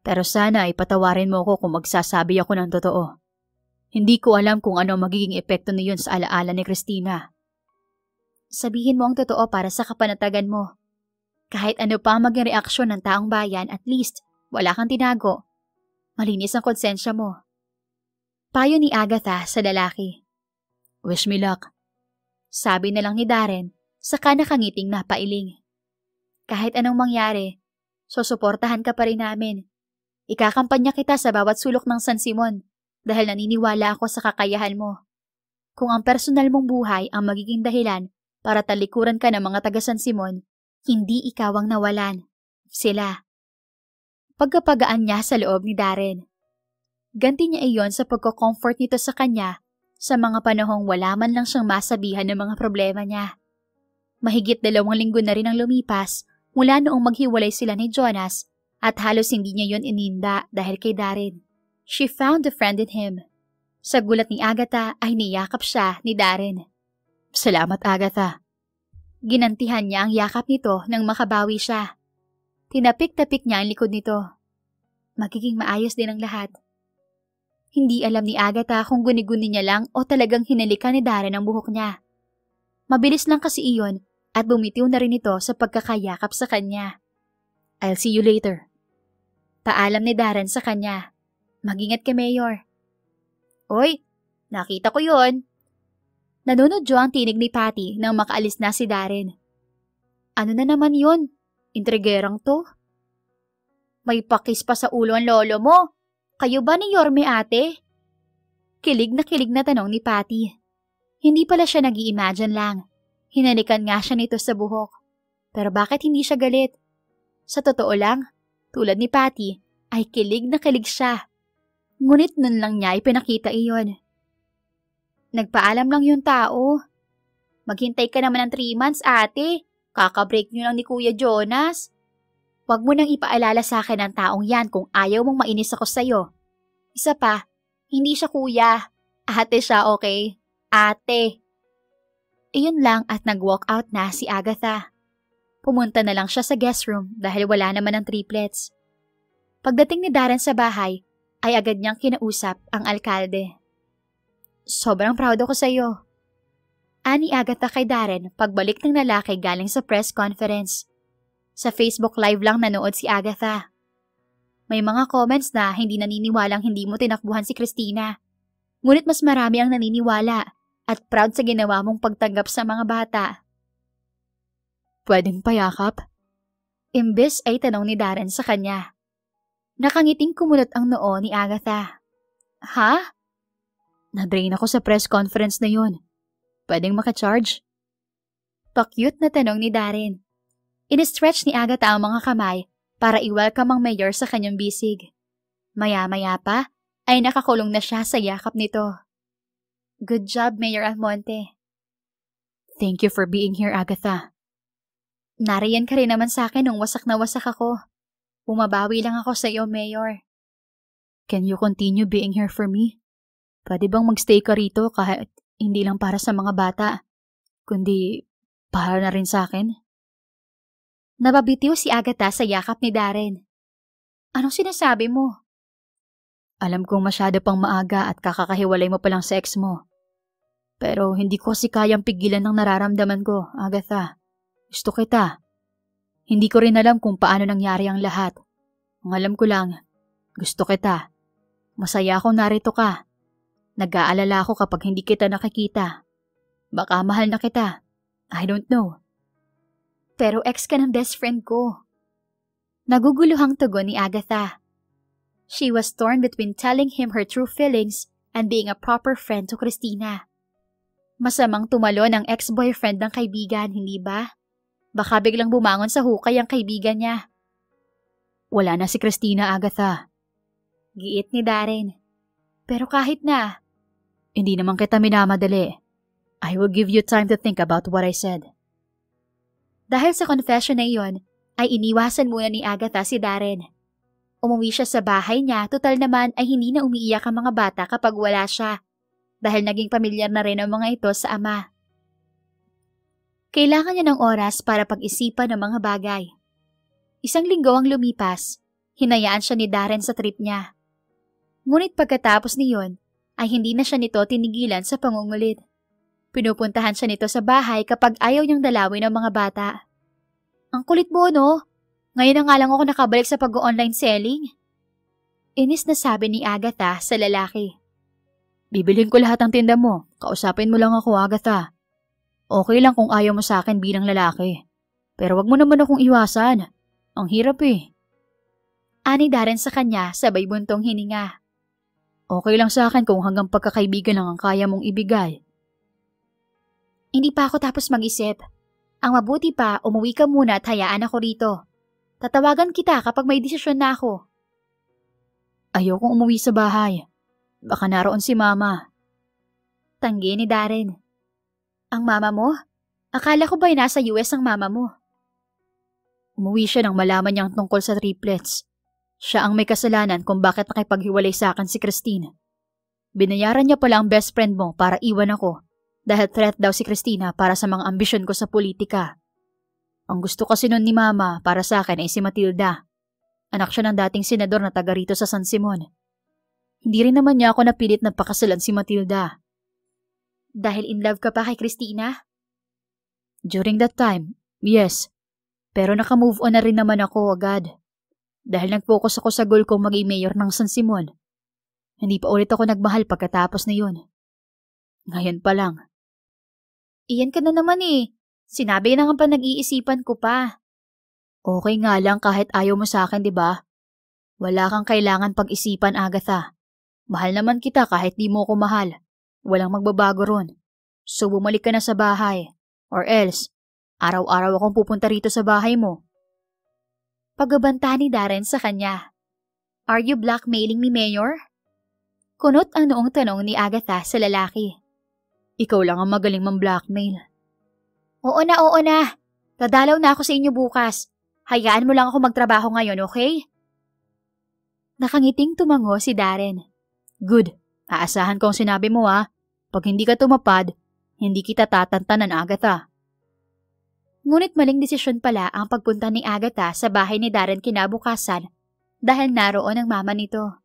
Pero sana ipatawarin mo ko kung magsasabi ako ng totoo. Hindi ko alam kung ano magiging epekto niyon sa alaala ni Christina. Sabihin mo ang totoo para sa kapanatagan mo. Kahit ano pa maging reaksyon ng taong bayan, at least wala kang tinago. Malinis ang konsensya mo. Payo ni Agatha sa lalaki. Wish me luck. Sabi na lang ni Darren, saka nakangiting napailing. Kahit anong mangyari, susuportahan ka pa rin namin. Ikakampanya kita sa bawat sulok ng San Simon dahil naniniwala ako sa kakayahan mo. Kung ang personal mong buhay ang magiging dahilan para talikuran ka ng mga taga San Simon, hindi ikaw ang nawalan. Sila. Pagkapagaan niya sa loob ni Darren. Ganti niya iyon sa pagko-comfort nito sa kanya sa mga panahong wala man lang siyang masabihan ng mga problema niya. Mahigit 2 linggo na rin ang lumipas mula noong maghiwalay sila ni Jonas at halos hindi niya yon ininda dahil kay Darren. She found a friend in him. Sa gulat ni Agatha ay niyakap siya ni Darren. Salamat, Agatha. Ginantihan niya ang yakap nito nang makabawi siya. Tinapik-tapik niya ang likod nito. Magiging maayos din ang lahat. Hindi alam ni Agatha kung guni-guni niya lang o talagang hinalikan ni Darren ang buhok niya. Mabilis lang kasi iyon at bumitiw na rin ito sa pagkakayakap sa kanya. I'll see you later. Paalam ni Darren sa kanya. Mag-ingat ka, Mayor. Oy, nakita ko yon. Nanunodyo ang tinig ni Patty nang makaalis na si Darren. Ano na naman yon? Intrigerang to? May pakis pa sa ulo ang lolo mo. Kayo ba ni Yorme, ate? Kilig na tanong ni Patty. Hindi pala siya nag-i-imagine lang. Hinalikan nga siya nito sa buhok. Pero bakit hindi siya galit? Sa totoo lang, tulad ni Patty, ay kilig siya. Ngunit nun lang niya ipinakita iyon. Nagpaalam lang yung tao. Maghintay ka naman ng 3 months, ate. Kakabreak niyo lang ni Kuya Jonas. Huwag mo nang ipaalala sa akin ang taong yan kung ayaw mong mainis ako sa'yo. Isa pa, hindi siya kuya. Ate siya, okay? Ate. Iyon lang at nag-walk out na si Agatha. Pumunta na lang siya sa guest room dahil wala naman ang triplets. Pagdating ni Darren sa bahay, ay agad niyang kinausap ang alkalde. Sobrang proud ako sa'yo. Ani Agatha kay Darren pagbalik ng lalaki galing sa press conference. Sa Facebook Live lang nanood si Agatha. May mga comments na hindi naniniwalang hindi mo tinakbuhan si Christina. Ngunit mas marami ang naniniwala at proud sa ginawa mong pagtanggap sa mga bata. Pwedeng payakap? Imbes ay tanong ni Darren sa kanya. Nakangiting kumunot ang noo ni Agatha. Ha? Na-drain ako sa press conference na yun. Pwedeng maka-charge? Pa-cute na tanong ni Darren. In-stretch ni Agatha ang mga kamay para i-welcome ang mayor sa kanyang bisig. Maya-maya pa ay nakakulong na siya sa yakap nito. Good job, Mayor Almonte. Thank you for being here, Agatha. Nariyan ka rin naman sa akin nung wasak na wasak ako. Bumabawi lang ako sa iyo, Mayor. Can you continue being here for me? Pwede bang magstay ka rito kahit hindi lang para sa mga bata, kundi para na rin sa akin? Nababitiw si Agatha sa yakap ni Darren. Anong sinasabi mo? Alam kong masyado pang maaga at kakakahiwalay mo pa lang sa ex mo. Pero hindi ko kasi kayang pigilan ng nararamdaman ko, Agatha. Gusto kita. Hindi ko rin alam kung paano nangyari ang lahat. Ang alam ko lang, gusto kita. Masaya akong narito ka. Nag-aalala ako kapag hindi kita nakikita. Baka mahal na kita. I don't know. Pero ex ka ng best friend ko. Naguguluhang tugon ni Agatha. She was torn between telling him her true feelings and being a proper friend to Christina. Masamang tumalon ang ex-boyfriend ng kaibigan, hindi ba? Baka biglang bumangon sa hukay ang kaibigan niya. Wala na si Christina, Agatha. Giit ni Darren. Pero kahit na. Hindi naman kita minamadali. I will give you time to think about what I said. Dahil sa confession na iyon, ay iniwasan muna ni Agatha si Darren. Umuwi siya sa bahay niya, total naman ay hindi na umiiyak ang mga bata kapag wala siya. Dahil naging pamilyar na rin ang mga ito sa ama. Kailangan niya ng oras para pag-isipan ng mga bagay. 1 linggo ang lumipas, hinayaan siya ni Darren sa trip niya. Ngunit pagkatapos niyon, ay hindi na siya nito tinigilan sa pangungulit. Pinupuntahan siya nito sa bahay kapag ayaw niyang dalawin ng mga bata. Ang kulit mo, no? Ngayon na nga lang ako nakabalik sa pag-online selling. Inis na sabi ni Agatha sa lalaki. Bibilhin ko lahat ng tinda mo. Kausapin mo lang ako, Agatha. Okay lang kung ayaw mo sa akin bilang lalaki. Pero wag mo naman akong iwasan. Ang hirap eh. Ani Darren sa kanya sabay buntong hininga. Okay lang sa akin kung hanggang pagkakaibigan lang ang kaya mong ibigay. Hindi pa ako tapos mag-isip. Ang mabuti pa, umuwi ka muna at hayaan ako rito. Tatawagan kita kapag may desisyon na ako. Ayokong umuwi sa bahay. Baka naroon si Mama. Tanggi ni Darren. Ang mama mo? Akala ko ba'y nasa US ang mama mo? Umuwi siya nang malaman niyang tungkol sa triplets. Siya ang may kasalanan kung bakit nakipaghiwalay sa akin si Christine. Binayaran niya pala ang best friend mo para iwan ako dahil threat daw si Christina para sa mga ambisyon ko sa politika. Ang gusto kasi nun ni Mama para sa akin ay si Matilda. Anak siya ng dating senador na taga rito sa San Simon. Hindi rin naman niya ako napilit na pakasalan si Matilda. Dahil in love ka pa kay Christina? During that time, yes. Pero naka-move on na rin naman ako agad. Dahil nag-focus ako sa goal kong maging mayor ng San Simon. Hindi pa ulit ako nagmahal pagkatapos na yun. Ngayon pa lang. Iyan ka na naman eh. Sinabi na nga pa nag-iisipan ko pa. Okay nga lang kahit ayaw mo sa akin, di ba? Wala kang kailangan pag-isipan, Agatha. Mahal naman kita kahit di mo ko mahal. Walang magbabago ron. So bumalik ka na sa bahay. Or else, araw-araw akong pupunta rito sa bahay mo. Pagbabanta ni Darren sa kanya. Are you blackmailing me, Mayor? Kunot ang noong tanong ni Agatha sa lalaki. Ikaw lang ang magaling mang-blackmail. Oo na. Dadalaw na ako sa inyo bukas. Hayaan mo lang ako magtrabaho ngayon, okay? Nakangiting tumango si Darren. Good. Aasahan ko ang sinabi mo ha. Pag hindi ka tumapad, hindi kita tatantanan, Agatha. Ngunit maling desisyon pala ang pagpunta ni Agatha sa bahay ni Darren kinabukasan dahil naroon ang mama nito.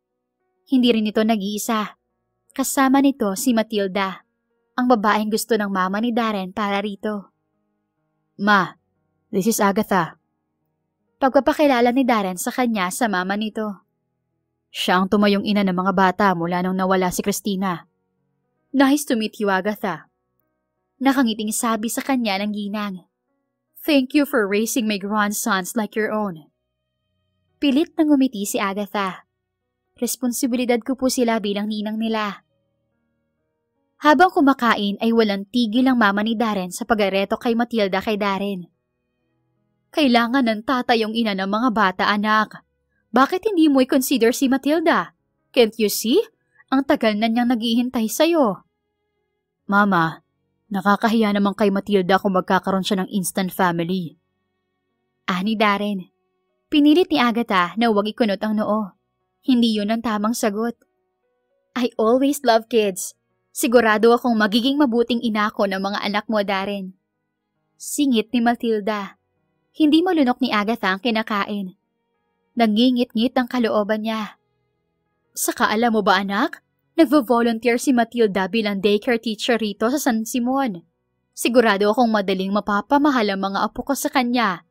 Hindi rin ito nag-iisa. Kasama nito si Matilda, ang babaeng gusto ng mama ni Darren para rito. Ma, this is Agatha. Pagpapakilala ni Darren sa kanya sa mama nito. Siya ang tumayong ina ng mga bata mula nung nawala si Christina. Nice to meet you, Agatha. Nakangiting sabi sa kanya ng ginang. Thank you for raising my grandsons like your own. Pilit na ngumiti si Agatha. Responsibilidad ko po sila bilang ninang nila. Habang kumakain ay walang tigil ang mama ni Darren sa pag-areto kay Matilda kay Darren. Kailangan ng tatay yung ina ng mga bata, anak. Bakit hindi mo i-consider si Matilda? Can't you see? Ang tagal na niyang naghihintay sa'yo. Mama, nakakahiya naman kay Matilda kung magkakaroon siya ng instant family. Ani Darren. Pinilit ni Agatha na huwag ikunot ang noo. Hindi yun ang tamang sagot. I always love kids. Sigurado akong magiging mabuting ina ko ng mga anak mo, Darren. Singit ni Matilda. Hindi malunok ni Agatha ang kinakain. Nangingit-ngit ang kalooban niya. Saka alam mo ba, anak? Nagvo-volunteer si Matilda bilang daycare teacher rito sa San Simon. Sigurado akong madaling mapapamahal ang mga apo ko sa kanya.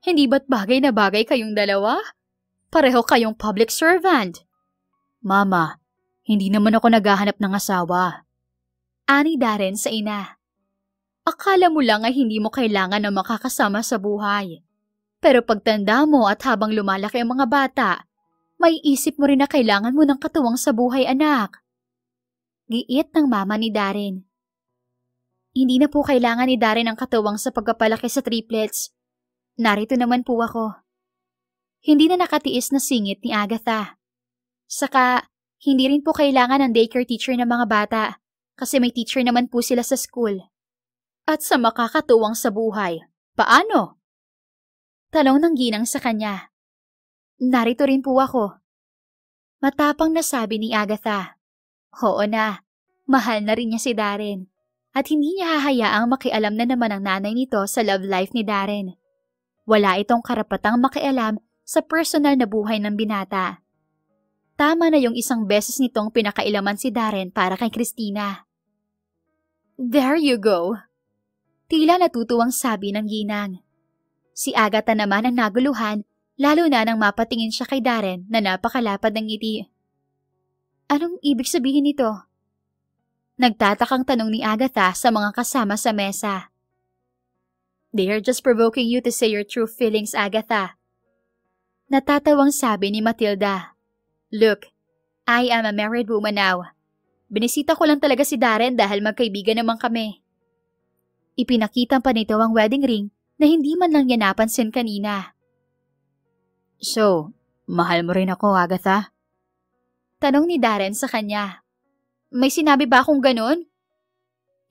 Hindi ba't bagay na bagay kayong dalawa? Pareho kayong public servant. Mama, hindi naman ako naghahanap ng asawa. Ani Darren sa ina. Akala mo lang ay hindi mo kailangan na makakasama sa buhay. Pero pagtanda mo at habang lumalaki ang mga bata, may isip mo rin na kailangan mo ng katuwang sa buhay, anak. Giit ng mama ni Darren. Hindi na po kailangan ni Darren ang katuwang sa pagpapalaki sa triplets. Narito naman po ako. Hindi na nakatiis na singit ni Agatha. Saka, hindi rin po kailangan ng daycare teacher ng mga bata kasi may teacher naman po sila sa school. At sa makakatuwang sa buhay, paano? Tanong ng ginang sa kanya. Narito rin po ako. Matapang na sabi ni Agatha. Oo na, mahal na rin niya si Darren. At hindi niya hahayaang makialam na naman ang nanay nito sa love life ni Darren. Wala itong karapatang makialam sa personal na buhay ng binata. Tama na yung isang beses nitong pinakailaman si Darren para kay Christina. There you go. Tila natutuwang sabi ng ginang. Si Agatha naman ang naguluhan, lalo na nang mapatingin siya kay Darren na napakalapad ng ngiti. Anong ibig sabihin nito? Nagtatakang tanong ni Agatha sa mga kasama sa mesa. They are just provoking you to say your true feelings, Agatha. Natatawang sabi ni Matilda. Look, I am a married woman now. Binisita ko lang talaga si Darren dahil magkaibigan naman kami. Ipinakita pa nito ang wedding ring na hindi man lang niya napansin kanina. So, mahal mo rin ako, Agatha? Tanong ni Darren sa kanya. May sinabi ba akong ganun?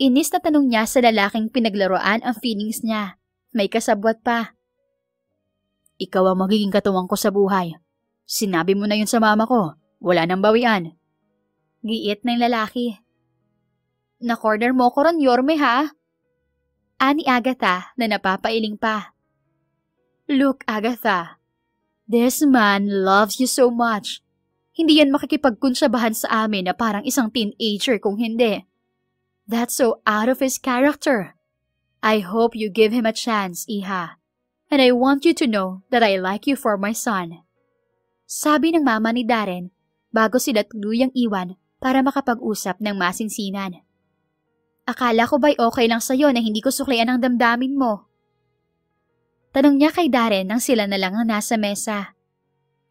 Inis na tanong niya sa lalaking pinaglaruan ang feelings niya. May kasabwat pa. Ikaw ang magiging katuwang ko sa buhay. Sinabi mo na yun sa mama ko. Wala nang bawian. Giit ng lalaki. Na-corner mo ko ron, Yorme, ha? Ani Agatha na napapailing pa. Look, Agatha. This man loves you so much. Hindi yan makikipagkunsyabahan sa amin na parang isang teenager kung hindi. That's so out of his character. I hope you give him a chance, Iha. And I want you to know that I like you for my son. Sabi ng mama ni Darren bago sila tuluyang iwan para makapag-usap ng masinsinan. Akala ko ba'y okay lang sa'yo na hindi ko suklian ang damdamin mo? Tanong niya kay Darren nang sila na lang ang nasa mesa.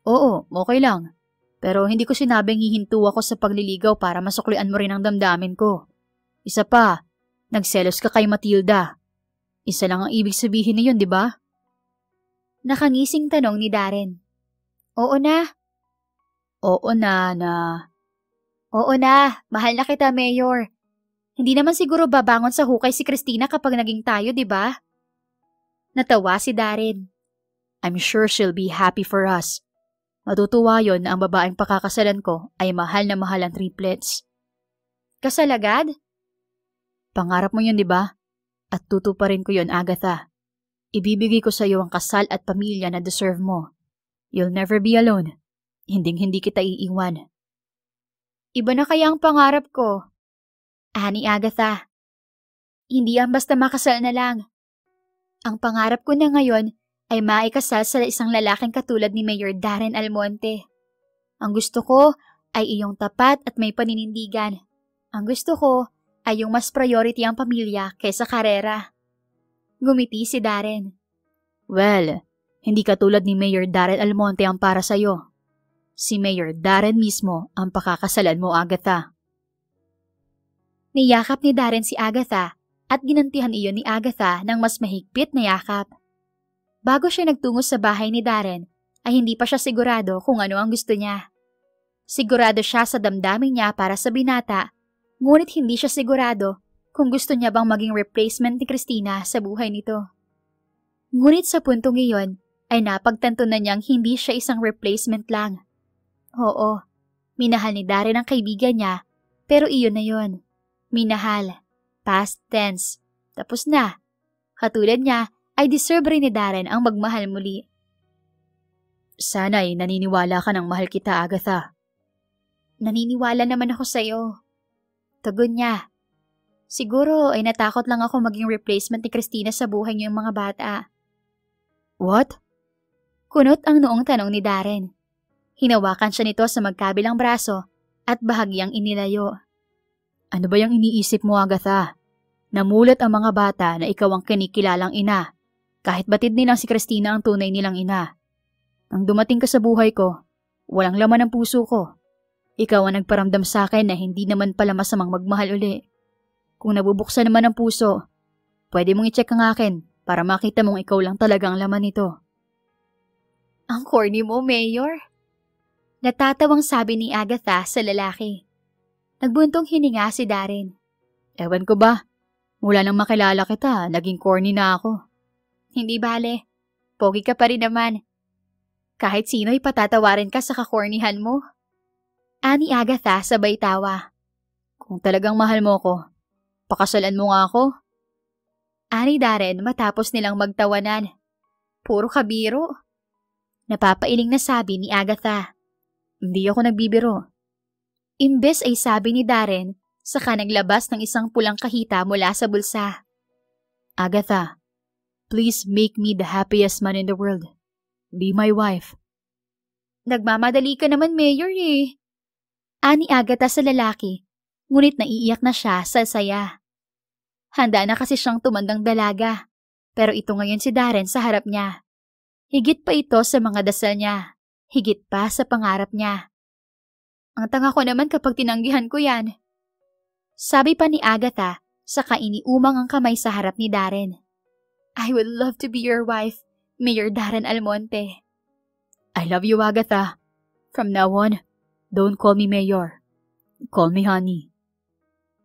Oo, okay lang. Pero hindi ko sinabing hihinto ako sa pagliligaw para masuklian mo rin ang damdamin ko. Isa pa, nagselos ka kay Matilda. Isa lang ang ibig sabihin niyon, di ba? Nakangising tanong ni Darren. Oo na. Oo na. Oo na, mahal na kita, Mayor. Hindi naman siguro babangon sa hukay si Christina kapag naging tayo, di ba? Natawa si Darren. I'm sure she'll be happy for us. Matutuwa yon na ang babaeng pakakasalan ko ay mahal na mahal ang triplets. Kasal agad? Pangarap mo yun, di ba? At tutuparin ko yon, Agatha. Ibibigay ko sa iyo ang kasal at pamilya na deserve mo. You'll never be alone. Hinding-hindi kita iiwan. Iba na kaya ang pangarap ko? Ani Agatha. Hindi ang basta makasal na lang. Ang pangarap ko na ngayon ay maikasal sa isang lalaking katulad ni Mayor Darren Almonte. Ang gusto ko ay iyong tapat at may paninindigan. Ang gusto ko ay yung mas priority ang pamilya kaysa karera. Gumiti si Darren. Well, hindi katulad ni Mayor Darren Almonte ang para sa'yo. Si Mayor Darren mismo ang pakakasalan mo, Agatha. Niyakap ni Darren si Agatha at ginantihan iyon ni Agatha ng mas mahigpit na yakap. Bago siya nagtungo sa bahay ni Darren, ay hindi pa siya sigurado kung ano ang gusto niya. Sigurado siya sa damdamin niya para sa binata, ngunit hindi siya sigurado kung gusto niya bang maging replacement ni Christina sa buhay nito. Ngunit sa puntong iyon ay napagtanto na niyang hindi siya isang replacement lang. Oo, minahal ni Darren ang kaibigan niya, pero iyon na yun. Minahal, past tense, tapos na. Katulad niya, ay deserve rin ni Darren ang magmahal muli. Sana'y naniniwala ka ng mahal kita, Agatha. Naniniwala naman ako sa'yo. Tugon niya. Siguro ay natakot lang ako maging replacement ni Christina sa buhay niyo yung mga bata. What? Kunot ang noong tanong ni Darren. Hinawakan siya nito sa magkabilang braso at bahagyang inilayo. Ano ba yung iniisip mo, Agatha? Namulat ang mga bata na ikaw ang kinikilalang ina, kahit batid nilang si Christina ang tunay nilang ina. Nang dumating ka sa buhay ko, walang laman ang puso ko. Ikaw ang nagparamdam sa akin na hindi naman pala masamang magmahal uli. Kung nabubuksan naman ang puso, pwede mong i-check ang akin para makita mong ikaw lang talagang laman nito. Ang corny mo, Mayor. Natatawang sabi ni Agatha sa lalaki. Nagbuntong hininga si Darren. Ewan ko ba, mula nang makilala kita, naging corny na ako. Hindi bale, pogi ka pa rin naman. Kahit sino'y patatawarin ka sa kakornihan mo. Ani Agatha sabay tawa. Kung talagang mahal mo ko, pakasalan mo nga ako. Ani Darren matapos nilang magtawanan. Puro kabiro. Napapailing na sabi ni Agatha. Hindi ako nagbibiro. Imbes ay sabi ni Darren, saka naglabas ng isang pulang kahita mula sa bulsa. Agatha, please make me the happiest man in the world. Be my wife. Nagmamadali ka naman, Mayor eh. Ani Agatha sa lalaki, ngunit naiiyak na siya sa saya. Handa na kasi siyang tumandang dalaga, pero ito ngayon si Darren sa harap niya. Higit pa ito sa mga dasal niya, higit pa sa pangarap niya. Ang tanga ko naman kapag tinanggihan ko yan. Sabi pa ni Agatha, saka iniumang ang kamay sa harap ni Darren. I would love to be your wife, Mayor Darren Almonte. I love you, Agatha. From now on, don't call me Mayor. Call me Honey.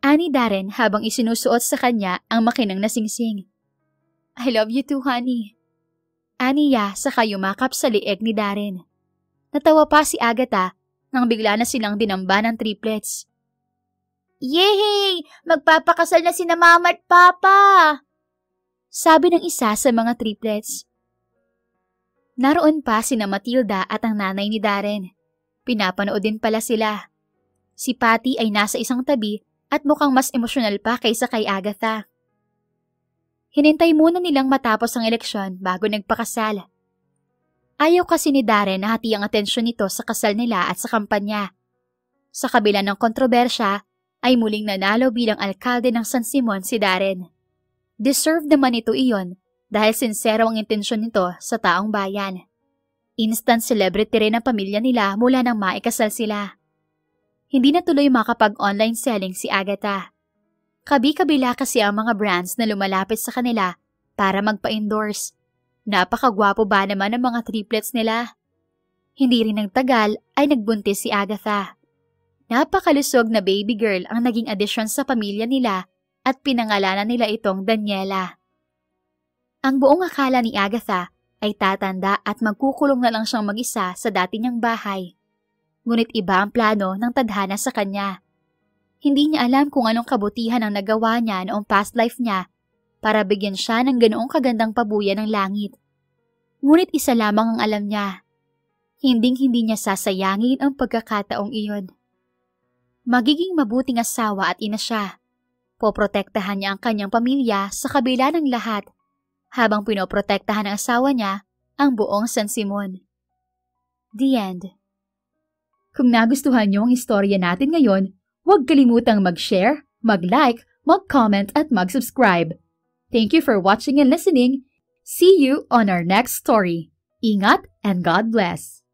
Ani Darren habang isinusuot sa kanya ang makinang na singsing. I love you too, Honey. Aniya saka yumakap sa lieg ni Darren. Natawa pa si Agatha nang bigla na silang dinamba ng triplets. Yehey! Magpapakasal na sina Mama at Papa! Sabi ng isa sa mga triplets. Naroon pa sina Matilda at ang nanay ni Darren. Pinapanood din pala sila. Si Patty ay nasa isang tabi at mukhang mas emosyonal pa kaysa kay Agatha. Hinintay muna nilang matapos ang eleksyon bago nagpakasal. Ayaw kasi ni Darren na hati ang atensyon nito sa kasal nila at sa kampanya. Sa kabila ng kontrobersya, ay muling nanalo bilang alkalde ng San Simon si Darren. Deserve naman ito iyon dahil sincero ang intensyon nito sa taong bayan. Instant celebrity rin ang pamilya nila mula nang maikasal sila. Hindi na tuloy makapag-online selling si Agatha. Kabi-kabila kasi ang mga brands na lumalapit sa kanila para magpa-endorse. Napakagwapo ba naman ang mga triplets nila? Hindi rin nagtagal ay nagbuntis si Agatha. Napakalusog na baby girl ang naging addition sa pamilya nila at pinangalanan nila itong Daniela. Ang buong akala ni Agatha ay tatanda at magkukulong na lang siyang mag-isa sa dati niyang bahay. Ngunit iba ang plano ng tadhana sa kanya. Hindi niya alam kung anong kabutihan ang nagawa niya noong past life niya para bigyan siya ng ganoong kagandang pabuya ng langit. Ngunit isa lamang ang alam niya. Hinding-hindi niya sasayangin ang pagkakataong iyon. Magiging mabuting asawa at ina siya. Poprotektahan niya ang kanyang pamilya sa kabila ng lahat habang pinoprotektahan ng asawa niya ang buong San Simon. The End. Kung nagustuhan niyo ang istorya natin ngayon, huwag kalimutang mag-share, mag-like, mag-comment at mag-subscribe. Thank you for watching and listening. See you on our next story. Ingat and God bless.